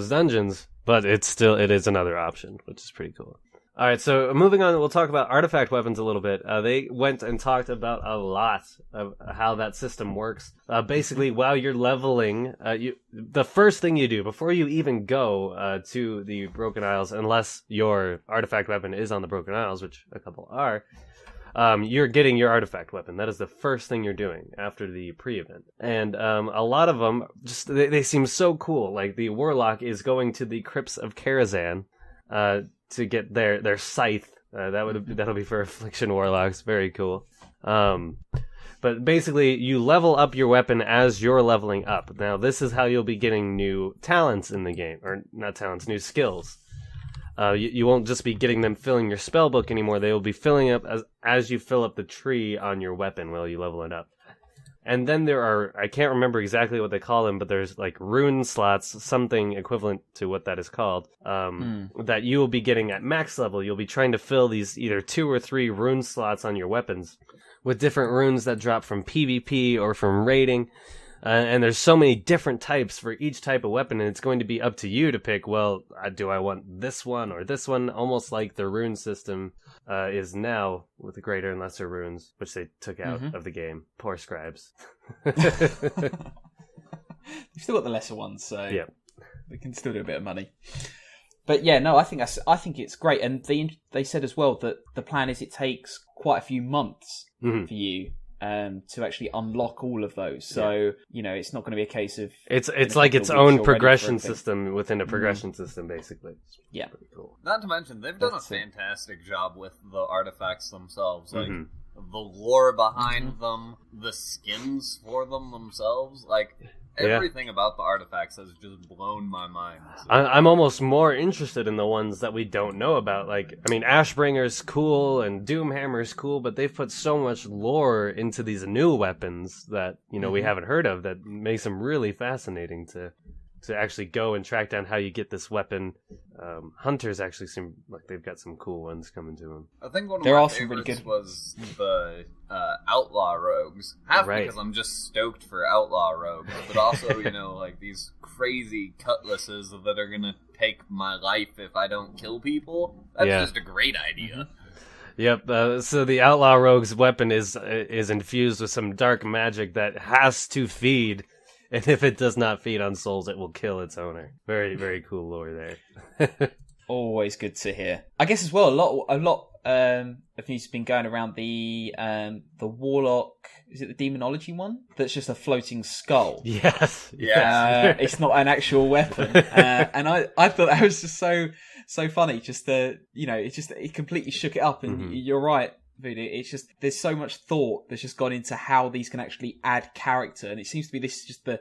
dungeons, but it is another option, which is pretty cool. All right, so moving on, we'll talk about artifact weapons a little bit. They went and talked about a lot of how that system works. Basically, while you're leveling, the first thing you do before you even go to the Broken Isles, unless your artifact weapon is on the Broken Isles, which a couple are, you're getting your artifact weapon. That is the first thing you're doing after the pre-event. And a lot of them, just they seem so cool. Like the Warlock is going to the Crypts of Karazhan to get their scythe. That'll be for Affliction Warlocks. Very cool. But basically, you level up your weapon as you're leveling up. Now, this is how you'll be getting new talents in the game. Or, not talents, new skills. You won't just be getting them filling your spellbook anymore. They will be filling up as you fill up the tree on your weapon while you level it up. And then there are, I can't remember exactly what they call them, but there's like rune slots, something equivalent to what that is called, that you will be getting at max level. You'll be trying to fill these either 2 or 3 rune slots on your weapons with different runes that drop from PvP or from raiding. And there's so many different types for each type of weapon, and it's going to be up to you to pick, well, do I want this one or this one? Almost like the rune system is now with the greater and lesser runes, which they took out of the game. Poor scribes. You've still got the lesser ones, so yeah, we can still do a bit of money. But yeah, no, I think it's great. And they said as well that the plan is it takes quite a few months for you to actually unlock all of those. So, it's not going to be a case of... It's like its own progression system within a progression system, basically. Yeah. Pretty cool. Not to mention, they've done a fantastic job with the artifacts themselves. Like, the lore behind them, the skins for them themselves, like... Everything about the artifacts has just blown my mind. So. I'm almost more interested in the ones that we don't know about. Like, I mean, Ashbringer's cool and Doomhammer's cool, but they've put so much lore into these new weapons that, we haven't heard of that makes them really fascinating to actually go and track down how you get this weapon. Hunters actually seem like they've got some cool ones coming to them. I think one of my favorites was the Outlaw Rogues. Half because I'm just stoked for Outlaw Rogues, but also, like these crazy cutlasses that are going to take my life if I don't kill people. That's just a great idea. Yep, so the Outlaw Rogue's weapon is infused with some dark magic that has to feed. And if it does not feed on souls, it will kill its owner. Very, very cool lore there. Always good to hear. I guess as well, a lot of news has been going around the Warlock. Is it the Demonology one? That's just a floating skull. Yes. It's not an actual weapon. And I thought that was just so funny. Just it completely shook it up. And you're right, Voodoo. It's just there's so much thought that's just gone into how these can actually add character, and it seems to be this is just the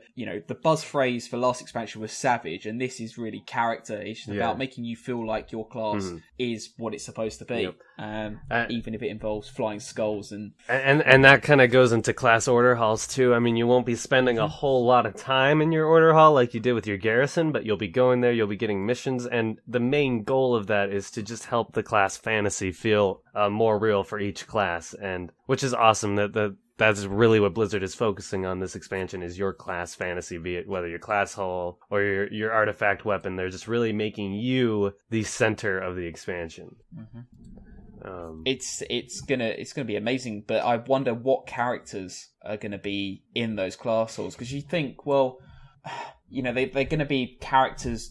buzz phrase for last expansion was savage, and this is really character. It's just about making you feel like your class is what it's supposed to be, even if it involves flying skulls and that kind of goes into class order halls too. I mean, you won't be spending a whole lot of time in your order hall like you did with your garrison, but you'll be going there, you'll be getting missions, and the main goal of that is to just help the class fantasy feel more real for each class, and which is awesome. That's really what Blizzard is focusing on this expansion, is your class fantasy, be it whether your class hall or your artifact weapon. They're just really making you the center of the expansion. It's gonna be amazing, but I wonder what characters are gonna be in those class halls, because you think, well, they're gonna be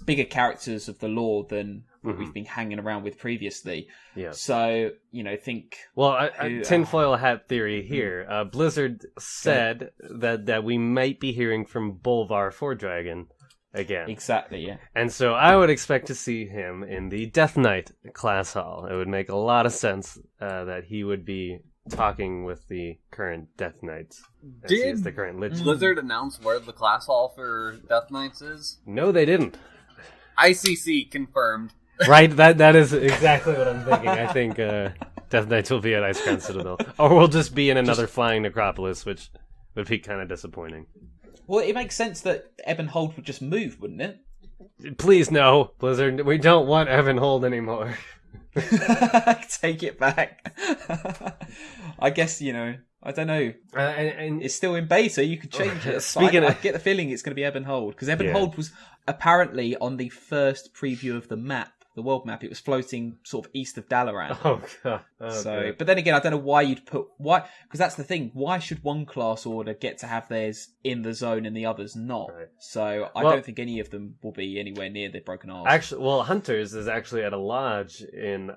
bigger characters of the lore than what we've been hanging around with previously. Yeah. So, think... Well, tinfoil hat theory here. Blizzard said that we might be hearing from Bolvar Fordragon again. Exactly, yeah. And so I would expect to see him in the Death Knight class hall. It would make a lot of sense that he would be talking with the current Death Knights. Did the current Lich Blizzard announce where the class hall for Death Knights is? No, they didn't. ICC confirmed. Right, that is exactly what I'm thinking. I think Death Knights will be at Icecrown Citadel. Or we'll just be in another flying necropolis, which would be kind of disappointing. Well, it makes sense that Ebonhold would just move, wouldn't it? Please no, Blizzard. We don't want Ebonhold anymore. Take it back. I guess, I don't know. And it's still in beta. You could change it. I get the feeling it's going to be Ebonhold, because Ebonhold was apparently on the first preview of the map, the world map. It was floating sort of east of Dalaran. Oh god. Okay. But then again, I don't know why you'd because that's the thing. Why should one class order get to have theirs in the zone and the others not? Right. So I don't think any of them will be anywhere near the Broken Isles. Actually, Hunters is actually at a lodge in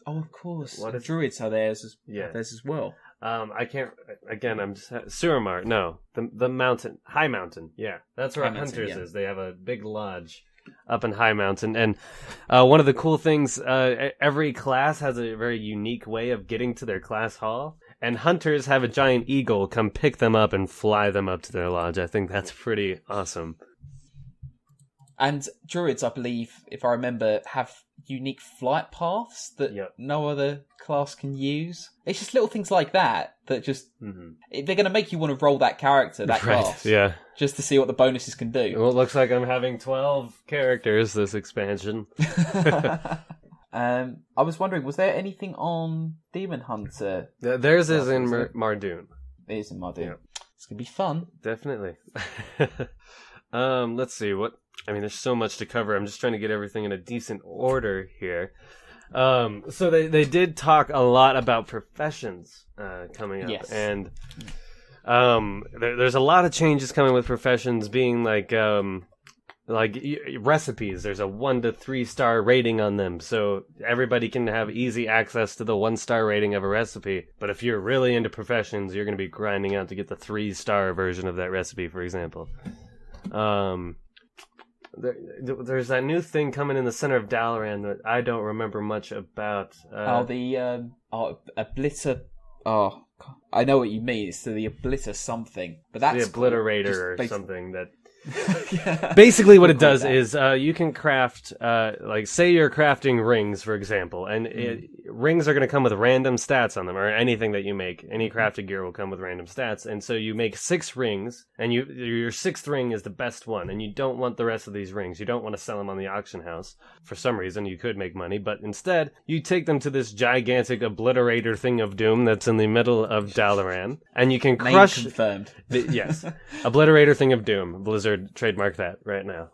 Oh, of course. What The is- druids are theirs Yeah. as well. I can't. Again, I'm just Suramar. No, the mountain, High Mountain. Yeah, that's where High Mountain, Hunters yeah. is. They have a big lodge up in High Mountain, and one of the cool things. Every class has a very unique way of getting to their class hall, and Hunters have a giant eagle come pick them up and fly them up to their lodge. I think that's pretty awesome. And druids, I believe, if I remember, have unique flight paths that Yep. no other class can use. It's just little things like that just they're going to make you want to roll that character, that class, Yeah. just to see what the bonuses can do. Well, it looks like I'm having 12 characters this expansion. I was wondering, was there anything on Demon Hunter? Theirs is in Was it? Mardoon. It is in Mardu. Yeah. It's going to be fun. Definitely. Let's see there's so much to cover. I'm just trying to get everything in a decent order here. So they did talk a lot about professions coming up, Yes. and there's a lot of changes coming with professions being like recipes. There's a 1 to 3 star rating on them, so everybody can have easy access to the 1-star rating of a recipe. But if you're really into professions, you're going to be grinding out to get the 3-star version of that recipe, for example. There's that new thing coming in the center of Dalaran that I don't remember much about. A Blitter. Oh, I know what you mean. It's the Oblitter something, but that's the Obliterator cool. or Just something that. Yeah. Basically, what it We'll does call is you can craft, say you're crafting rings, for example, and rings are going to come with random stats on them, or anything that you make. Any crafted gear will come with random stats, and so you make 6 rings, and your 6th ring is the best one, and you don't want the rest of these rings. You don't want to sell them on the auction house. For some reason, you could make money, but instead, you take them to this gigantic Obliterator thing of doom that's in the middle of Dalaran, and you can Name crush... confirmed. Yes. Obliterator thing of doom. Blizzard trademark that right now.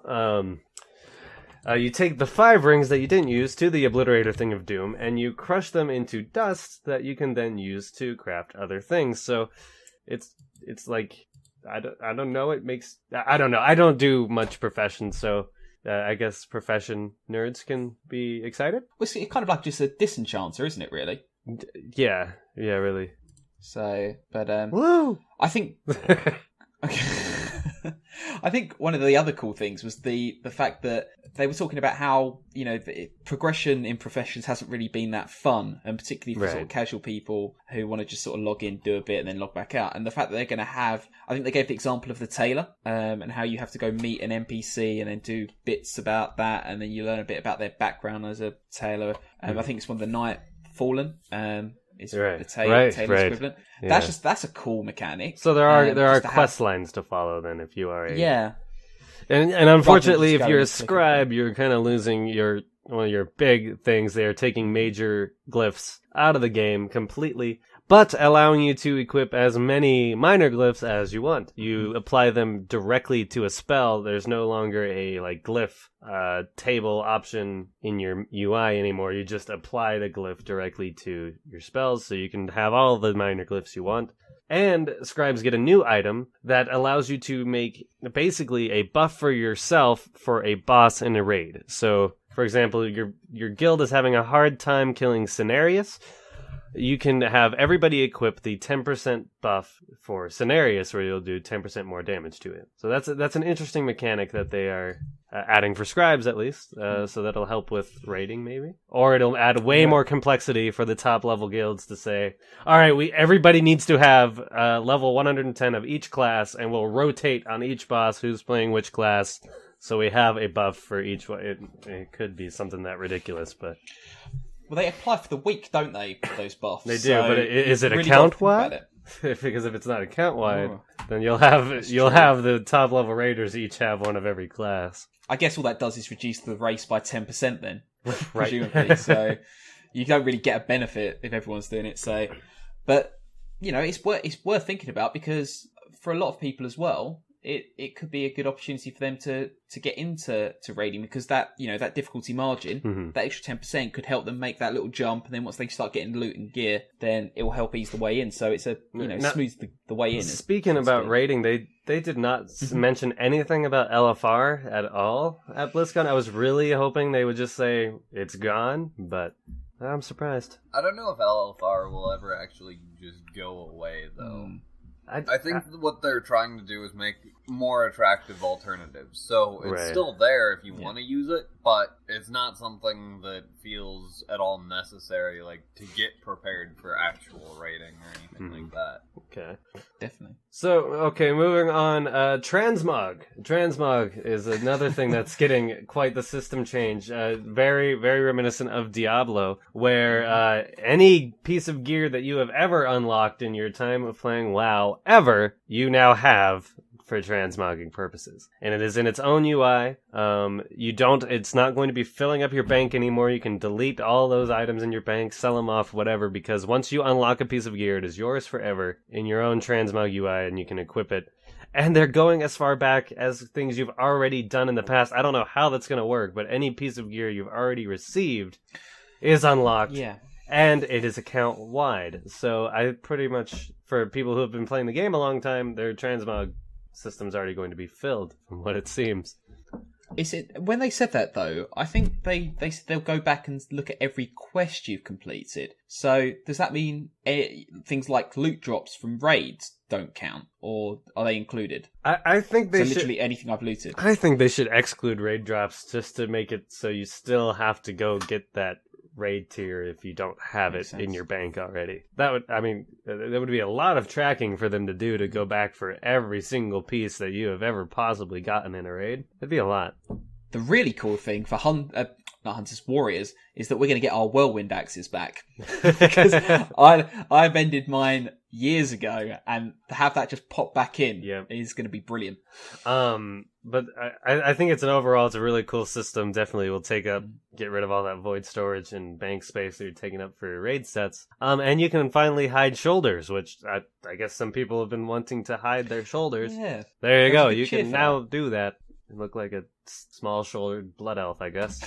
You take the 5 rings that you didn't use to the Obliterator thing of doom, and you crush them into dust that you can then use to craft other things. So it's like I don't know. It makes I don't know. I don't do much profession, so I guess profession nerds can be excited. Well, it's kind of like just a disenchanter, isn't it? Really. Yeah, really. So, but Woo! I think. I think one of the other cool things was the fact that they were talking about how, progression in professions hasn't really been that fun, and particularly for sort of casual people who want to just sort of log in, do a bit, and then log back out. And the fact that they're going to have, I think they gave the example of the tailor, and how you have to go meet an NPC and then do bits about that, and then you learn a bit about their background as a tailor. I think it's one of the Night Fallen. Is the tailor's equivalent. Yeah. That's a cool mechanic. So there are quest lines to follow then if you are a and unfortunately if you're a scribe you're kind of losing one of your big things. They are taking major glyphs out of the game completely, but allowing you to equip as many minor glyphs as you want. You apply them directly to a spell. There's no longer a glyph table option in your UI anymore. You just apply the glyph directly to your spells, so you can have all the minor glyphs you want. And scribes get a new item that allows you to make basically a buff for yourself for a boss in a raid. So, for example, your guild is having a hard time killing Cenarius. You can have everybody equip the 10% buff for Cenarius, where you'll do 10% more damage to it. So that's an interesting mechanic that they are adding for scribes, at least. So that'll help with raiding, maybe, or it'll add way more complexity for the top level guilds to say, all right, everybody needs to have level 110 of each class, and we'll rotate on each boss who's playing which class. So we have a buff for each one. It could be something that ridiculous, but. Well, they apply for the week, don't they, those buffs? They do, but is it really account-wide? Because if it's not account-wide, then you'll have the top-level raiders each have one of every class. I guess all that does is reduce the race by 10% then, presumably. So you don't really get a benefit if everyone's doing it. So, but, it's worth thinking about, because for a lot of people as well, it could be a good opportunity for them to get into raiding, because that that difficulty margin, that extra 10% could help them make that little jump, and then once they start getting loot and gear, then it will help ease the way in. So it's smooths the way in. Speaking about raiding, they did not mention anything about LFR at all at BlizzCon. I was really hoping they would just say it's gone, but I'm surprised. I don't know if LFR will ever actually just go away, though. I think what they're trying to do is make more attractive alternatives. So it's still there if you want to use it, but it's not something that feels at all necessary, like, to get prepared for actual raiding or anything like that. Okay. Definitely. So, okay, moving on. Transmog. Transmog is another thing that's getting quite the system change. Very, very reminiscent of Diablo, where any piece of gear that you have ever unlocked in your time of playing WoW, ever, you now have for transmogging purposes. And it is in its own UI. It's not going to be filling up your bank anymore. You can delete all those items in your bank, sell them off, whatever, because once you unlock a piece of gear, it is yours forever in your own transmog UI, and you can equip it. And they're going as far back as things you've already done in the past. I don't know how that's going to work, but any piece of gear you've already received is unlocked. Yeah. And it is account wide. So I pretty much, for people who have been playing the game a long time, their transmog system's already going to be filled, from what it seems. Is it when they said that though? I think they said they'll go back and look at every quest you've completed. So does that mean things like loot drops from raids don't count, or are they included? I think they should. Literally anything I've looted. I think they should exclude raid drops just to make it so you still have to go get that raid tier if you don't have it in your bank already. There would be a lot of tracking for them to do to go back for every single piece that you have ever possibly gotten in a raid. It'd be a lot. The really cool thing for not Hunters, Warriors, is that we're going to get our whirlwind axes back. Because I've ended mine years ago, and to have that just pop back in is going to be brilliant. But I think it's a really cool system. Definitely will get rid of all that void storage and bank space that you're taking up for your raid sets. And you can finally hide shoulders, which I guess some people have been wanting to hide their shoulders. Yeah. There you go. You can now do that. You look like a small-shouldered blood elf, I guess.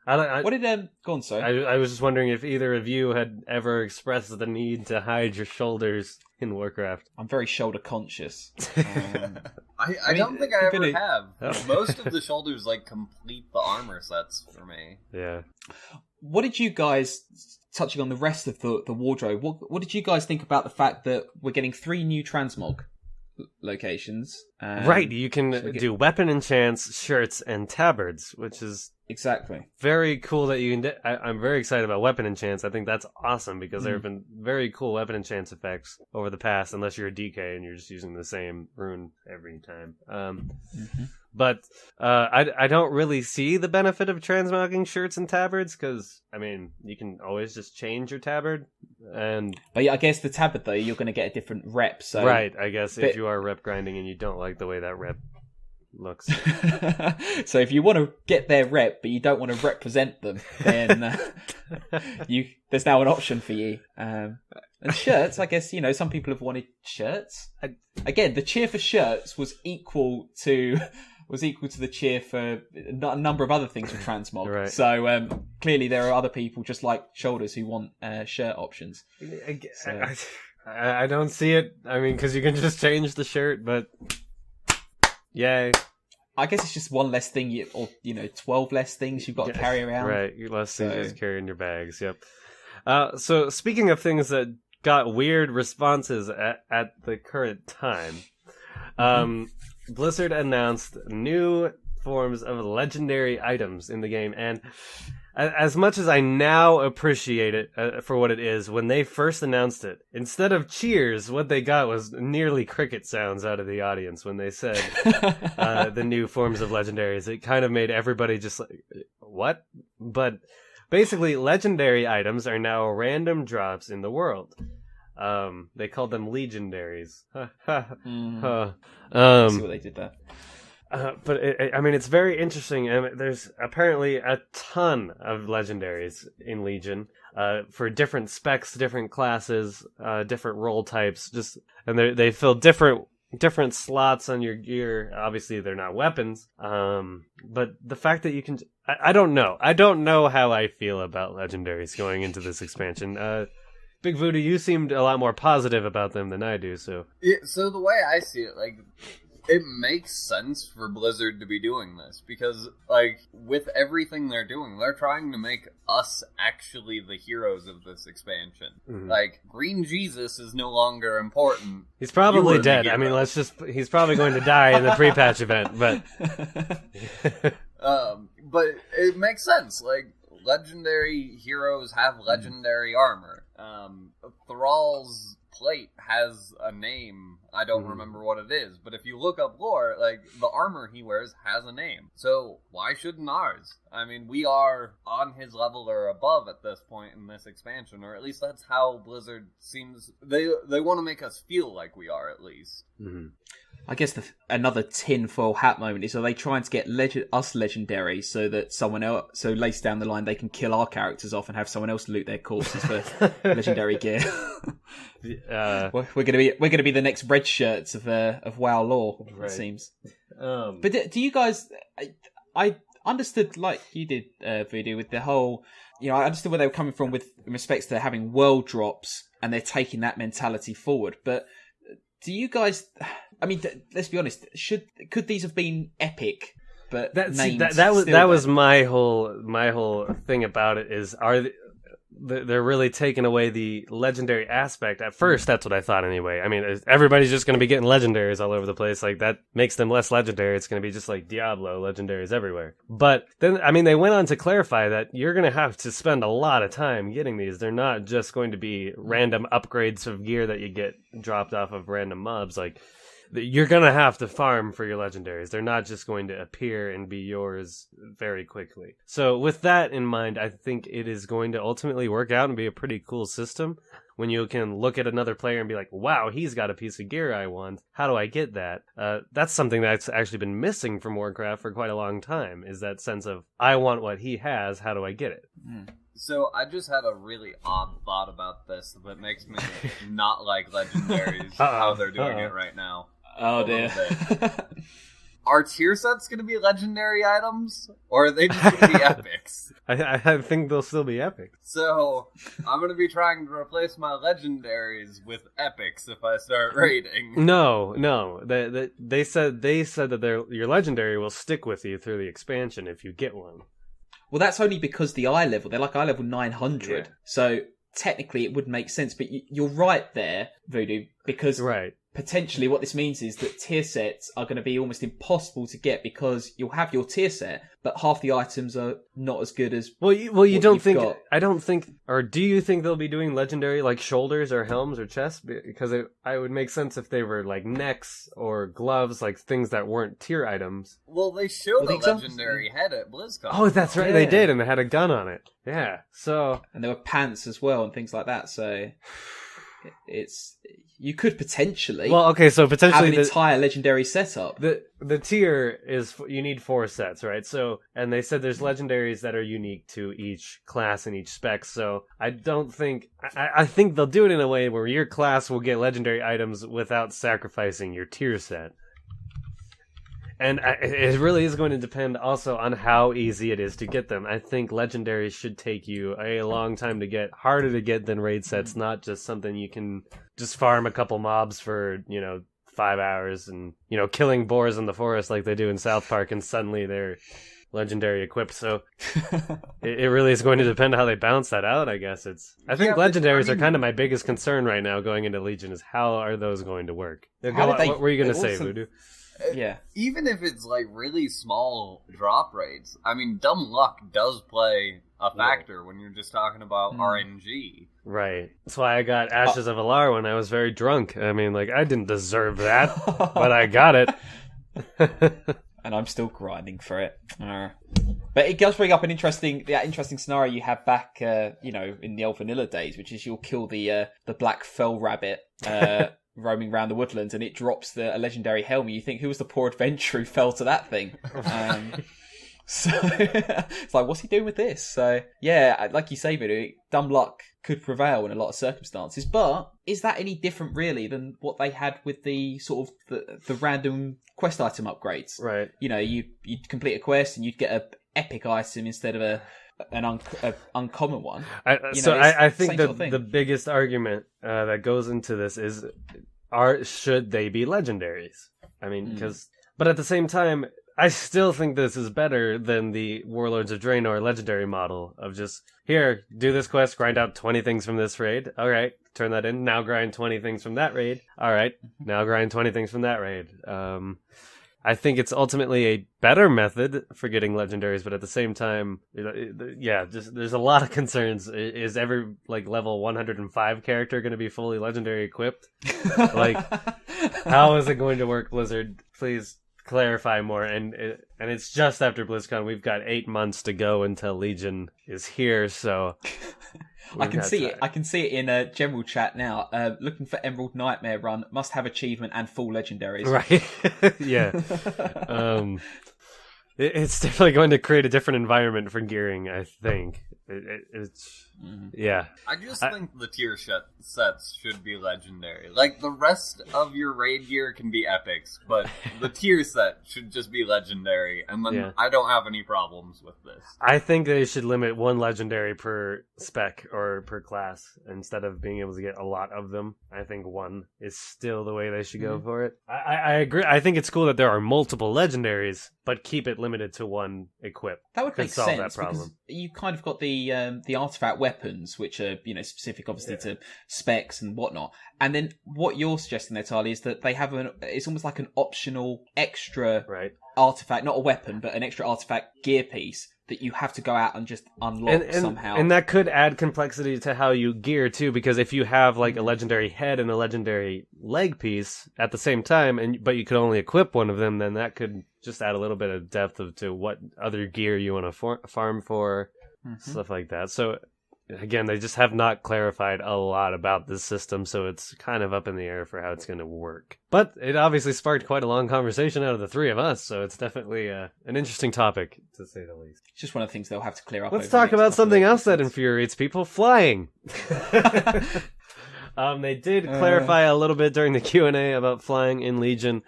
What did go on, sorry? I was just wondering if either of you had ever expressed the need to hide your shoulders in Warcraft. I'm very shoulder conscious. I don't think I ever have. Oh. Most of the shoulders complete the armor sets for me. Yeah. What did you guys, touching on the rest of the wardrobe, what did you guys think about the fact that we're getting 3 new transmog locations? Right, you can do weapon enchants, shirts, and tabards, which is exactly very cool that you can. I'm very excited about weapon enchants. I think that's awesome because there have been very cool weapon enchants effects over the past, unless you're a DK and you're just using the same rune every time. But I don't really see the benefit of transmogging shirts and tabards because, you can always just change your tabard. But yeah, I guess the tabard, though, you're going to get a different rep. So right, I guess if you are rep grinding and you don't like the way that rep looks. So if you want to get their rep, but you don't want to represent them, then there's now an option for you. And shirts, I guess, some people have wanted shirts. Again, the cheer for shirts was equal to the cheer for a number of other things with transmog. Right. So clearly there are other people just like shoulders who want shirt options. I don't see it. Because you can just change the shirt, but yay. I guess it's just one less thing, 12 less things you've got to carry around. Right, less things to carry in your bags, yep. So speaking of things that got weird responses at the current time, Blizzard announced new forms of legendary items in the game, and as much as I now appreciate it for what it is, when they first announced it, instead of cheers, what they got was nearly cricket sounds out of the audience when they said the new forms of legendaries. It kind of made everybody just like, what? But basically, legendary items are now random drops in the world. They called them legendaries. See what they did there. But it's very interesting, and there's apparently a ton of legendaries in Legion, for different specs, different classes, different role types. And they fill different slots on your gear. Obviously, they're not weapons. But the fact that you can, I don't know. I don't know how I feel about legendaries going into this expansion. Big Voodoo, you seemed a lot more positive about them than I do. So yeah. So the way I see it, it makes sense for Blizzard to be doing this, because, like, with everything they're doing, they're trying to make us actually the heroes of this expansion. Mm-hmm. Like, Green Jesus is no longer important. He's probably dead. I mean, he's probably going to die in the pre-patch event, but... but it makes sense. Like, legendary heroes have legendary armor. Thrall's plate has a name. I don't remember what it is, but if you look up lore, like, the armor he wears has a name. So why shouldn't ours? I mean, we are on his level or above at this point in this expansion, or at least that's how Blizzard seems. They want to make us feel like we are, at least. Mm-hmm. I guess another tinfoil hat moment is, are they trying to get us legendary so that someone else, so later down the line they can kill our characters off and have someone else loot their corpses for legendary gear? We're gonna be the next red shirts of WoW lore, right. It seems. But do you guys? I understood, like you did, Voodoo, with the whole. I understood where they were coming from with respects to having world drops, and they're taking that mentality forward. But do you guys? I mean, let's be honest. Could these have been epic? But that was my whole thing about it. Is they're really taking away the legendary aspect. At first, that's what I thought anyway. I mean, everybody's just going to be getting legendaries all over the place. Like, that makes them less legendary. It's going to be just like Diablo, legendaries everywhere. But then, I mean, they went on to clarify that you're going to have to spend a lot of time getting these. They're not just going to be random upgrades of gear that you get dropped off of random mobs. Like, you're going to have to farm for your legendaries. They're not just going to appear and be yours very quickly. So with that in mind, I think it is going to ultimately work out and be a pretty cool system when you can look at another player and be like, wow, he's got a piece of gear I want. How do I get that? That's something that's actually been missing from Warcraft for quite a long time, is that sense of, I want what he has, how do I get it? So I just had a really odd thought about this that makes me not like legendaries, how they're doing it right now. Oh, dear. Are tier sets going to be legendary items, or are they just going to be epics? I think they'll still be epic. So, I'm going to be trying to replace my legendaries with epics if I start raiding. No. They said that your legendary will stick with you through the expansion if you get one. Well, that's only because they're eye level 900. Yeah. So, technically it would make sense, but you're right there, Voodoo, because... Right. Potentially what this means is that tier sets are going to be almost impossible to get, because you'll have your tier set, but half the items are not as good as you don't think got. I don't think, or do you think they'll be doing legendary like shoulders or helms or chests? Because it would make sense if they were like necks or gloves, like things that weren't tier items. Well, they showed a legendary head at BlizzCon. Oh, that's right, they did, and they had a gun on it. Yeah, so... And there were pants as well and things like that, so... It's... You could potentially so potentially have an entire legendary setup. The tier is, you need 4 sets, right? So, and they said there's legendaries that are unique to each class and each spec. So I don't think, I think they'll do it in a way where your class will get legendary items without sacrificing your tier set. And it really is going to depend also on how easy it is to get them. I think legendaries should take you a long time to get, harder to get than raid sets, not just something you can just farm a couple mobs for, 5 hours and, killing boars in the forest like they do in South Park, and suddenly they're legendary equipped. So it really is going to depend how they balance that out, I guess. I think legendaries are kind of my biggest concern right now going into Legion, is how are those going to work? What were you going to say, Voodoo? Yeah. Even if it's like really small drop rates, I mean, dumb luck does play a factor when you're just talking about RNG. Right. That's why I got Ashes of Alar when I was very drunk. I mean, like, I didn't deserve that, but I got it. And I'm still grinding for it. But it does bring up an interesting scenario you have back, in the old vanilla days, which is you'll kill the black fell rabbit. Roaming around the woodlands, and it drops a legendary helm. You think, who was the poor adventurer who fell to that thing? So it's like, what's he doing with this? So yeah, like you say, Voodoo, dumb luck could prevail in a lot of circumstances. But is that any different really than what they had with the sort of the random quest item upgrades? Right. You'd complete a quest and you'd get an epic item instead of an uncommon one. I think the biggest argument that goes into this is, should they be legendaries? I mean, but at the same time, I still think this is better than the Warlords of Draenor legendary model of just, here, do this quest, grind out 20 things from this raid. All right, turn that in. Now grind 20 things from that raid. All right, now grind 20 things from that raid. I think it's ultimately a better method for getting legendaries, but at the same time, just there's a lot of concerns. Is every level 105 character going to be fully legendary equipped? How is it going to work, Blizzard? Please clarify more. And it's just after BlizzCon. We've got 8 months to go until Legion is here, so I can see it. I can see it in a general chat now. Looking for Emerald Nightmare run, must have achievement and full legendaries. Right. Yeah. It's definitely going to create a different environment for gearing, I think. Yeah. I just think the tier sets should be legendary. The rest of your raid gear can be epics, but the tier set should just be legendary, and then I don't have any problems with this. I think they should limit one legendary per spec or per class instead of being able to get a lot of them. I think one is still the way they should go for it. I agree. I think it's cool that there are multiple legendaries, but keep it limited to one equip. That would make solve sense, that problem. You kind of got the artifact weapons, which are specific, obviously, to specs and whatnot. And then what you're suggesting there, Tarley, is that they have it's almost like an optional extra artifact, not a weapon, but an extra artifact gear piece that you have to go out and just unlock somehow. And that could add complexity to how you gear too, because if you have a legendary head and a legendary leg piece at the same time, but you could only equip one of them, then that could just add a little bit of depth to what other gear you want to farm for, stuff like that. So again, they just have not clarified a lot about this system, so it's kind of up in the air for how it's going to work. But it obviously sparked quite a long conversation out of the three of us, so it's definitely an interesting topic, to say the least. It's just one of the things they'll have to clear up. Let's talk about something else that infuriates people: flying. They did clarify a little bit during the Q&A about flying in Legion.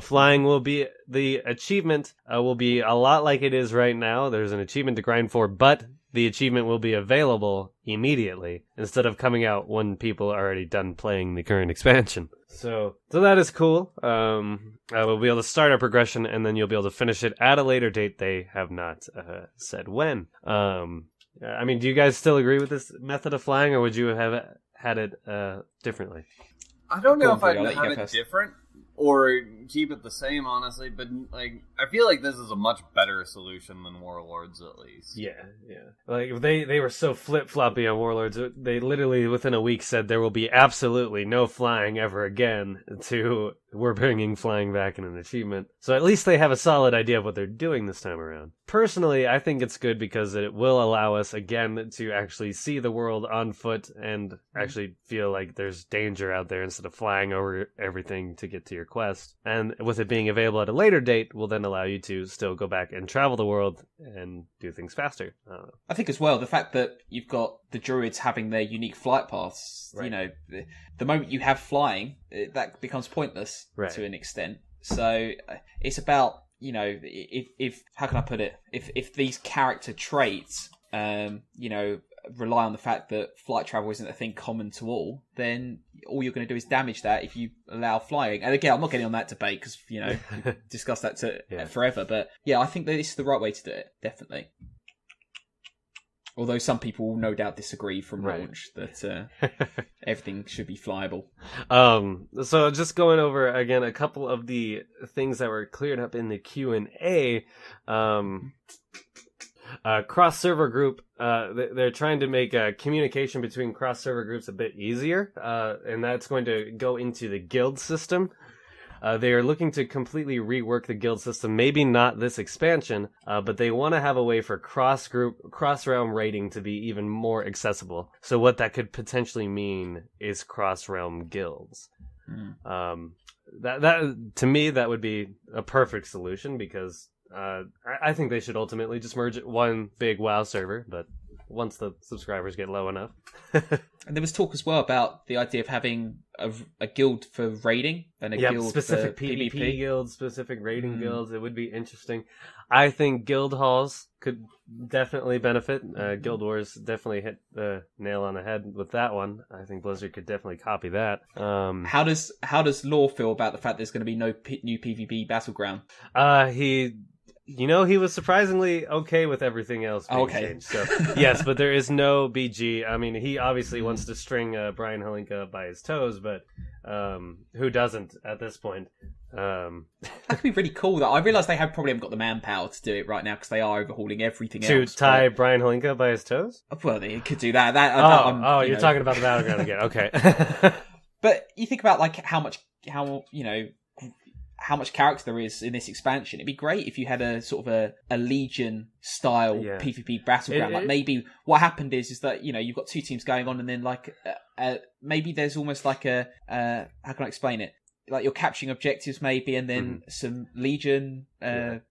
Flying will be, the achievement will be a lot like it is right now. There's an achievement to grind for, but the achievement will be available immediately instead of coming out when people are already done playing the current expansion. So that is cool. We'll be able to start our progression, and then you'll be able to finish it at a later date. They have not said when. I mean, do you guys still agree with this method of flying, or would you have had it differently? I don't know if I'd have it different or keep it the same, honestly, but I feel like this is a much better solution than Warlords, at least. Yeah. They were so flip-floppy on Warlords. They literally within a week said there will be absolutely no flying ever again, to we're bringing flying back in an achievement. So at least they have a solid idea of what they're doing this time around. Personally, I think it's good because it will allow us again to actually see the world on foot and actually feel like there's danger out there instead of flying over everything to get to your quest. And with it being available at a later date will then allow you to still go back and travel the world and do things faster. I think as well, the fact that you've got the druids having their unique flight paths, the moment you have flying, that becomes pointless to an extent. So it's about, if how can I put it? If these character traits, rely on the fact that flight travel isn't a thing common to all, then all you're going to do is damage that if you allow flying. And again, I'm not getting on that debate because, we've discussed that forever. But yeah, I think that this is the right way to do it, definitely. Although some people will no doubt disagree from launch that everything should be flyable. So just going over again a couple of the things that were cleared up in the Q&A. Cross-server group, they're trying to make communication between cross-server groups a bit easier, and that's going to go into the guild system. They are looking to completely rework the guild system, maybe not this expansion, but they want to have a way for cross-realm raiding to be even more accessible. So what that could potentially mean is cross-realm guilds. That to me, that would be a perfect solution because I think they should ultimately just merge it one big WoW server, but once the subscribers get low enough. And there was talk as well about the idea of having a guild for raiding and a guild specific for PvP guilds, specific raiding guilds. It would be interesting. I think guild halls could definitely benefit. Guild Wars definitely hit the nail on the head with that one. I think Blizzard could definitely copy that. How does Law feel about the fact there's going to be no new PvP battleground? He was surprisingly okay with everything else being changed. So yes, but there is no BG. I mean, he obviously wants to string Brian Holinka by his toes, but who doesn't at this point? That could be really cool. Though I realise they probably haven't got the manpower to do it right now because they are overhauling everything else. To tie Brian Holinka by his toes? Well, they could do that. You're talking about the battleground again. Okay. But you think about like how much character there is in this expansion. It'd be great if you had a sort of a Legion style PvP battleground. Like maybe what happened is that you've got two teams going on, and then like maybe there's almost like a how can I explain it? Like you're capturing objectives maybe, and then some Legion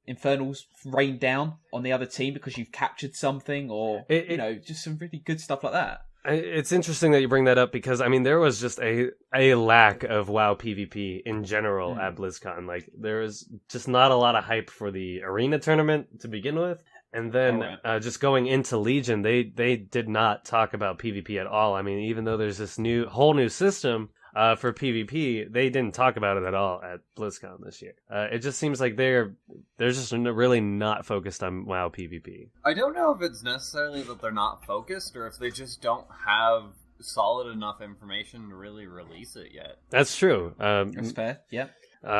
Infernals rain down on the other team because you've captured something, or just some really good stuff like that. It's interesting that you bring that up because, I mean, there was just a lack of WoW PvP in general at BlizzCon. Like, there was just not a lot of hype for the arena tournament to begin with. And then just going into Legion, they did not talk about PvP at all. I mean, even though there's this whole new system for PvP, they didn't talk about it at all at BlizzCon this year. It just seems like they're just really not focused on WoW PvP. I don't know if it's necessarily that they're not focused or if they just don't have solid enough information to really release it yet. That's true. That's fair, yeah.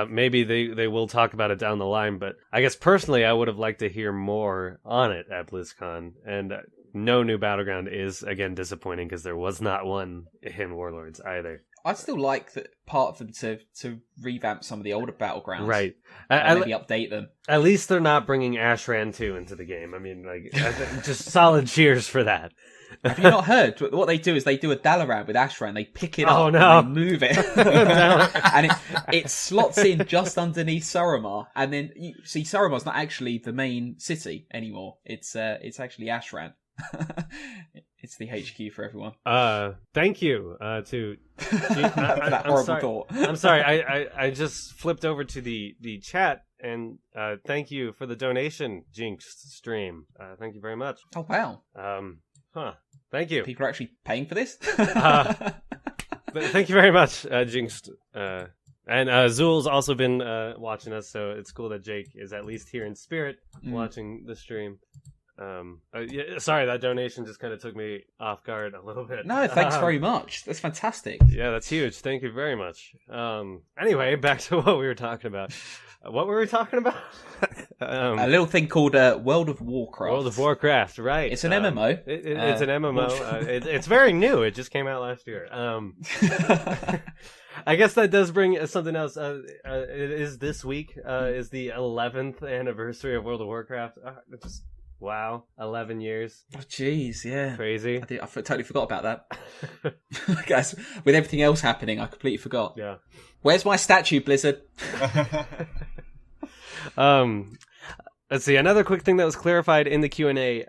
Maybe they will talk about it down the line, but I guess personally I would have liked to hear more on it at BlizzCon. And no new Battleground is, again, disappointing because there was not one in Warlords either. I'd still like part of them to revamp some of the older Battlegrounds. Right. Maybe update them. At least they're not bringing Ashran 2 into the game. I mean, like, just solid cheers for that. Have you not heard? What they do is they do a Dalaran with Ashran. They pick it up and they move it. And it slots in just underneath Suramar. And then, you see, Suramar's not actually the main city anymore. It's actually Ashran. It's the HQ for everyone. Thank you to that horrible thought. I'm sorry. I just flipped over to the chat and thank you for the donation, Jinx stream. Thank you very much. Oh wow. Thank you. People are actually paying for this. Thank you very much, Jinx. And Zool's also been watching us, so it's cool that Jake is at least here in spirit watching the stream. Sorry, that donation just kind of took me off guard a little bit. No, thanks very much. That's fantastic. Yeah, that's huge. Thank you very much. Anyway, back to what we were talking about. What were we talking about? A little thing called World of Warcraft. World of Warcraft, right. It's an MMO. It's an MMO. It's very new. It just came out last year. I guess that does bring something else. It is this week. Is the 11th anniversary of World of Warcraft. Wow, 11 years. Oh, jeez, yeah. Crazy. I totally forgot about that. Guys, with everything else happening, I completely forgot. Yeah. Where's my statue, Blizzard? Let's see. Another quick thing that was clarified in the Q&A.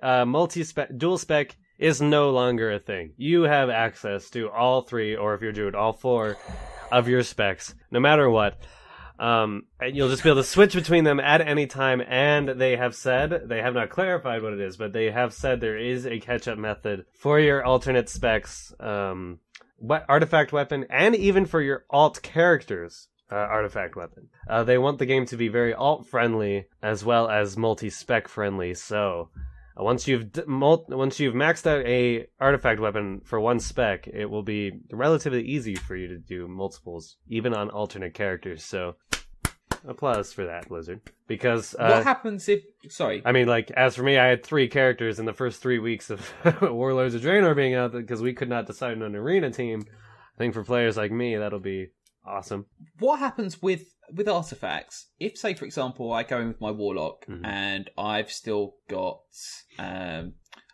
Dual spec is no longer a thing. You have access to all 3, or if you're doing all 4 of your specs, no matter what. And you'll just be able to switch between them at any time, and they have said, they have not clarified what it is, but they have said there is a catch-up method for your alternate specs, artifact weapon, and even for your alt characters artifact weapon. They want the game to be very alt-friendly, as well as multi-spec friendly, so once you've maxed out a artifact weapon for one spec, it will be relatively easy for you to do multiples, even on alternate characters. So, applause for that, Blizzard. Because what happens if? Sorry, I mean, like, as for me, I had 3 characters in the first 3 weeks of Warlords of Draenor being out because we could not decide on an arena team. I think for players like me, that'll be awesome. What happens with artifacts? If, say, for example, I go in with my Warlock and I've still got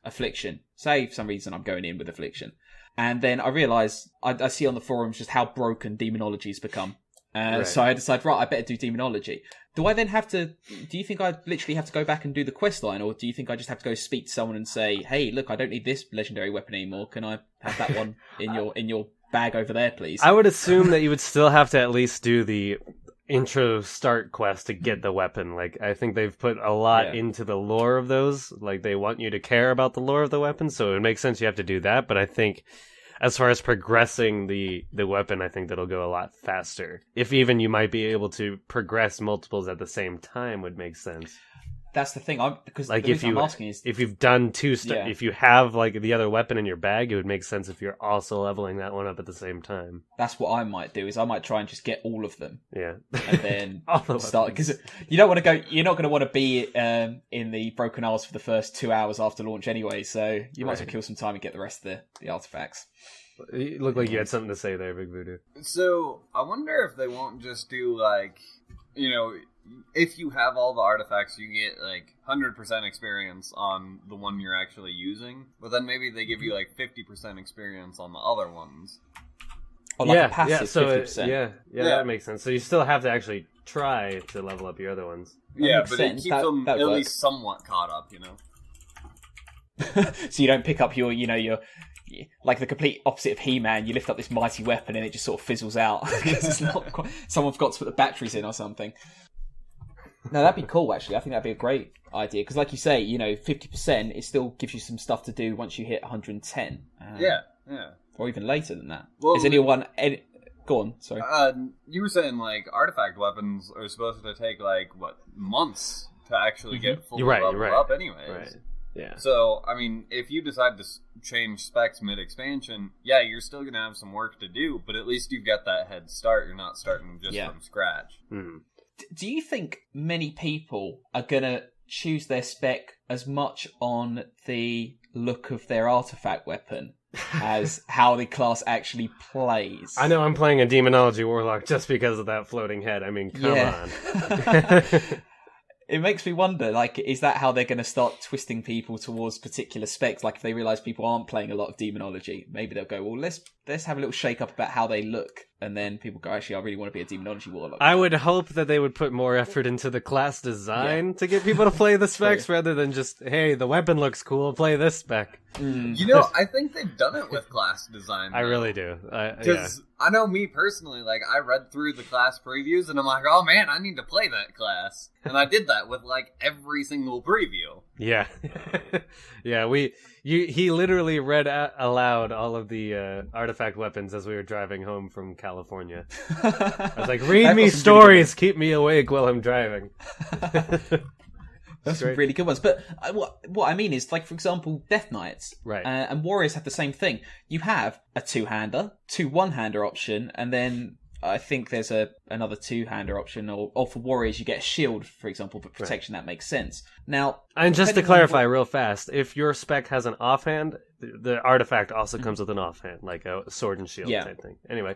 Affliction. Say, for some reason, I'm going in with Affliction. And then I realise, I see on the forums just how broken Demonology's become. So I decided, right, I better do Demonology. Do I then have to... Do you think I literally have to go back and do the quest line, or do you think I just have to go speak to someone and say, hey, look, I don't need this legendary weapon anymore. Can I have that one in your bag over there, please? I would assume that you would still have to at least do the intro start quest to get the weapon. Like, I think they've put a lot into the lore of those. Like, they want you to care about the lore of the weapon, so it makes sense you have to do that. But I think, as far as progressing the weapon, I think that'll go a lot faster. If even you might be able to progress multiples at the same time would make sense. That's the thing. Because like the reason I'm asking is, if you've done if you have like the other weapon in your bag, it would make sense if you're also leveling that one up at the same time. That's what I might do. Is I might try and just get all of them. Yeah, and then start, because you don't want to go. You're not going to want to be in the Broken Isles for the first 2 hours after launch anyway. So you might as well kill some time and get the rest of the artifacts. You look like you had something to say there, Big Voodoo. So I wonder if they won't just do like, if you have all the artifacts, you get like 100% experience on the one you're actually using, but then maybe they give you like 50% experience on the other ones. Oh, like a passive 50%. That makes sense. So you still have to actually try to level up your other ones. Yeah, but it keeps them at least somewhat caught up, So you don't pick up your like the complete opposite of He-Man. You lift up this mighty weapon and it just sort of fizzles out because it's not quite, someone forgot to put the batteries in or something. No, that'd be cool, actually. I think that'd be a great idea. Because like you say, 50%, it still gives you some stuff to do once you hit 110. Yeah. Or even later than that. Well, is anyone... Go on, sorry. You were saying, like, artifact weapons are supposed to take, like, months to actually get fully leveled up anyways. Right. Yeah. So, I mean, if you decide to change specs mid-expansion, you're still going to have some work to do, but at least you've got that head start. You're not starting just from scratch. Mm-hmm. Do you think many people are going to choose their spec as much on the look of their artifact weapon as how the class actually plays? I know I'm playing a Demonology Warlock just because of that floating head. I mean, come on. It makes me wonder, like, is that how they're going to start twisting people towards particular specs? Like, if they realise people aren't playing a lot of Demonology, maybe they'll go, well, let's have a little shake-up about how they look. And then people go, actually, I really want to be a Demonology Warlock. I would hope that they would put more effort into the class design to get people to play the specs rather than just, hey, the weapon looks cool, play this spec. I think they've done it with class design. I really do. Because I know me personally, like, I read through the class previews and I'm like, oh man, I need to play that class. And I did that with, like, every single preview. Yeah. He literally read aloud all of the artifact weapons as we were driving home from California. I was like, read me stories, keep me awake while I'm driving. That's some really good ones. But what I mean is, like, for example, Death Knights and Warriors have the same thing. You have a two-hander, two one-hander option, and then I think there's another two-hander option, or for Warriors you get a shield, for example, for protection. That makes sense. Now, and just to clarify real fast, if your spec has an offhand, the artifact also comes with an offhand, like a sword and shield type thing. Anyway.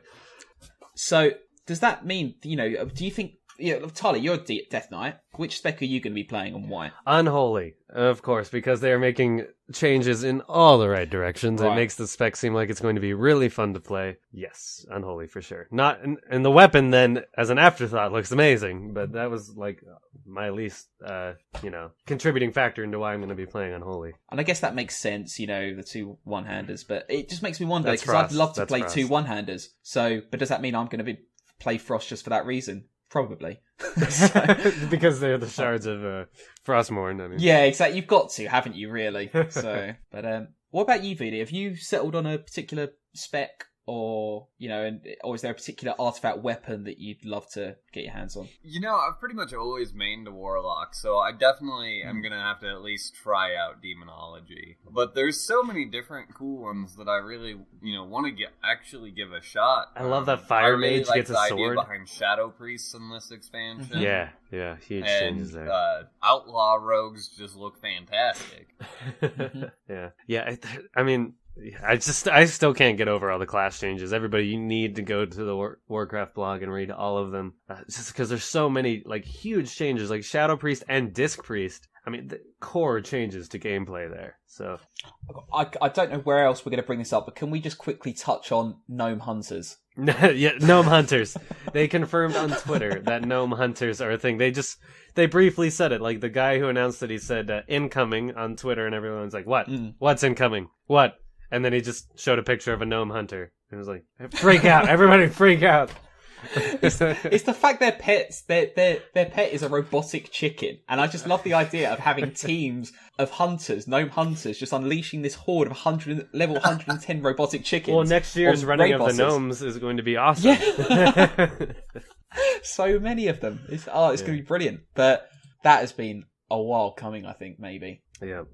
So, does that mean, do you think... Tarley, you're a Death Knight. Which spec are you going to be playing and why? Unholy, of course, because they're making changes in all the right directions. It makes the spec seem like it's going to be really fun to play. Yes, Unholy for sure. Not and the weapon then, as an afterthought, looks amazing, but that was like my least, contributing factor into why I'm going to be playing Unholy. And I guess that makes sense, the two one-handers, but it just makes me wonder, because I'd love to play two one-handers. So, but does that mean I'm going to play Frost just for that reason? Probably. Because they're the shards of Frostmourne. I mean. Yeah, exactly. You've got to, haven't you, really? So, but what about you, VD? Have you settled on a particular spec, or or is there a particular artifact weapon that you'd love to get your hands on? I've pretty much always mained a Warlock, so I definitely am gonna have to at least try out Demonology. But there's so many different cool ones that I really, want to actually give a shot. I love that Fire Mage gets a sword. I really like the idea behind Shadow Priests in this expansion. Yeah, huge changes there. Outlaw Rogues just look fantastic. Yeah. I mean. I still can't get over all the class changes. Everybody, you need to go to the Warcraft blog and read all of them. Just because there's so many, like, huge changes, like Shadow Priest and Disc Priest. I mean, the core changes to gameplay there. So I don't know where else we're going to bring this up, but can we just quickly touch on gnome hunters? Yeah, gnome hunters. They confirmed on Twitter that gnome hunters are a thing. They briefly said it. Like the guy who announced it, he said incoming on Twitter, and everyone's like, "What? What's incoming? What?" And then he just showed a picture of a gnome hunter. It was like, freak out! Everybody freak out! It's the fact their pets, their pet is a robotic chicken, and I just love the idea of having teams of hunters, gnome hunters, just unleashing this horde of level 110 robotic chickens. Well, next year's running of the gnomes is going to be awesome. Yeah. So many of them. It's going to be brilliant. But that has been a while coming, I think, maybe. Yeah.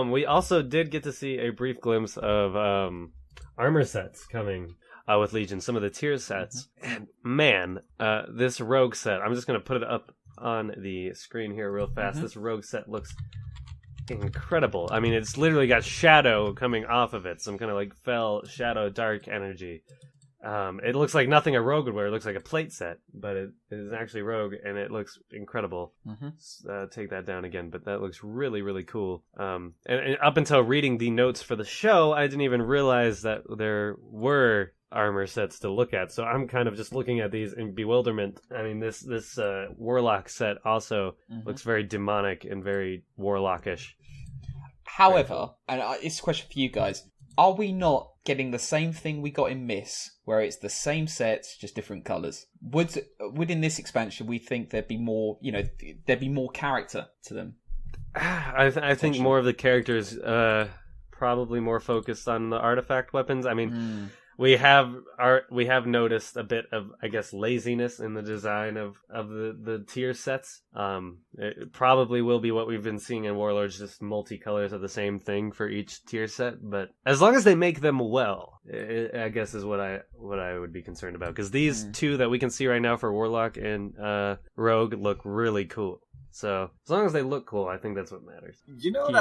We also did get to see a brief glimpse of armor sets coming with Legion, some of the tier sets. And man, this rogue set, I'm just going to put it up on the screen here real fast. This rogue set looks incredible. I mean, it's literally got shadow coming off of it, some kind of like fell shadow dark energy. It looks like nothing a rogue would wear. It looks like a plate set, but it is actually rogue, and it looks incredible. Take that down again, but that looks really, really cool. And up until reading the notes for the show, I didn't even realize that there were armor sets to look at. So I'm kind of just looking at these in bewilderment. I mean, this warlock set also looks very demonic and very warlockish. However, and it's a question for you guys, are we not getting the same thing we got in Miss, where it's the same sets, just different colours? Would in this expansion we think there'd be more, there'd be more character to them? I think more of the characters probably more focused on the artifact weapons. I mean, we have noticed a bit of, I guess, laziness in the design of the tier sets. It probably will be what we've been seeing in Warlords, just multicolors of the same thing for each tier set. But as long as they make them well, I guess is what I would be concerned about. Because these two that we can see right now for Warlock and Rogue look really cool. So as long as they look cool, I think that's what matters. You know what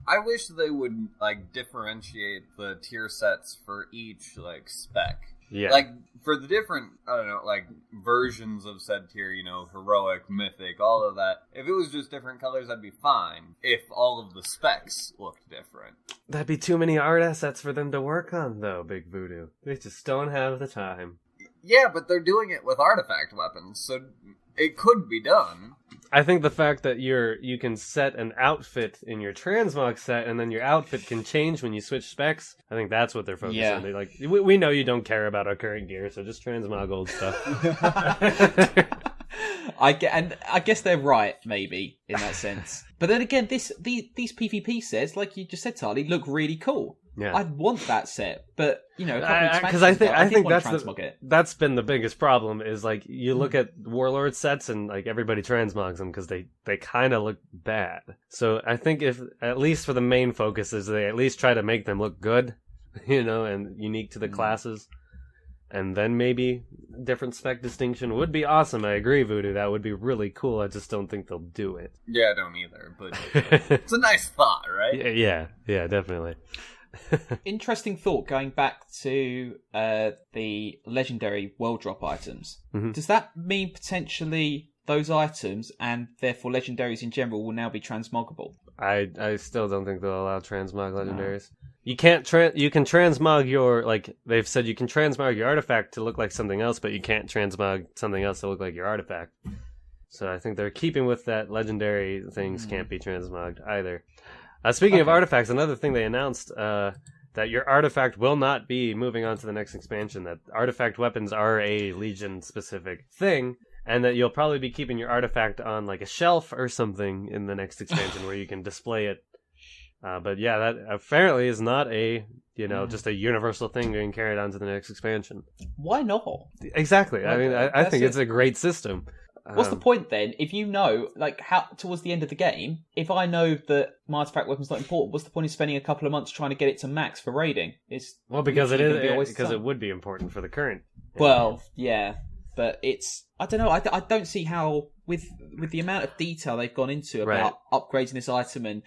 I wish they would like differentiate the tier sets for each like spec. Yeah. Like for the different, I don't know, like versions of said tier, heroic, mythic, all of that. If it was just different colors, that'd be fine. If all of the specs looked different. That'd be too many art assets for them to work on, though, Big Voodoo. They just don't have the time. Yeah, but they're doing it with artifact weapons, so it could be done. I think the fact that you can set an outfit in your transmog set, and then your outfit can change when you switch specs. I think that's what they're focused on. They're like, we know you don't care about our current gear, so just transmog old stuff. I guess they're right, maybe in that sense. But then again, these PvP sets, like you just said, Tarley, look really cool. Yeah. I'd want that set, but because I think that's been the biggest problem is like you look at Warlord sets and like everybody transmogs them because they kind of look bad. So I think if at least for the main focus is they at least try to make them look good, and unique to the classes, and then maybe different spec distinction would be awesome. I agree, Voodoo. That would be really cool. I just don't think they'll do it. Yeah, I don't either. But it's a nice thought, right? Yeah, definitely. Interesting thought going back to the legendary world drop items. Does that mean potentially those items and therefore legendaries in general will now be transmoggable? I still don't think they'll allow transmog legendaries. You can't you can transmog your, like they've said, you can transmog your artifact to look like something else, but you can't transmog something else to look like your artifact. So I think they're keeping with that legendary things can't be transmogged either. Speaking of artifacts, another thing they announced that your artifact will not be moving on to the next expansion, that artifact weapons are a Legion-specific thing, and that you'll probably be keeping your artifact on like a shelf or something in the next expansion where you can display it. But yeah, that apparently is not a, just a universal thing being carried on to the next expansion. Why not? Exactly. I mean, I think it's a great system. What's the point then? If you know, like, how towards the end of the game, if I know that my artifact weapon's not important, what's the point of spending a couple of months trying to get it to max for raiding? Because it would be important for the current. Well, yeah, but I don't know. I don't see how with the amount of detail they've gone into about upgrading this item and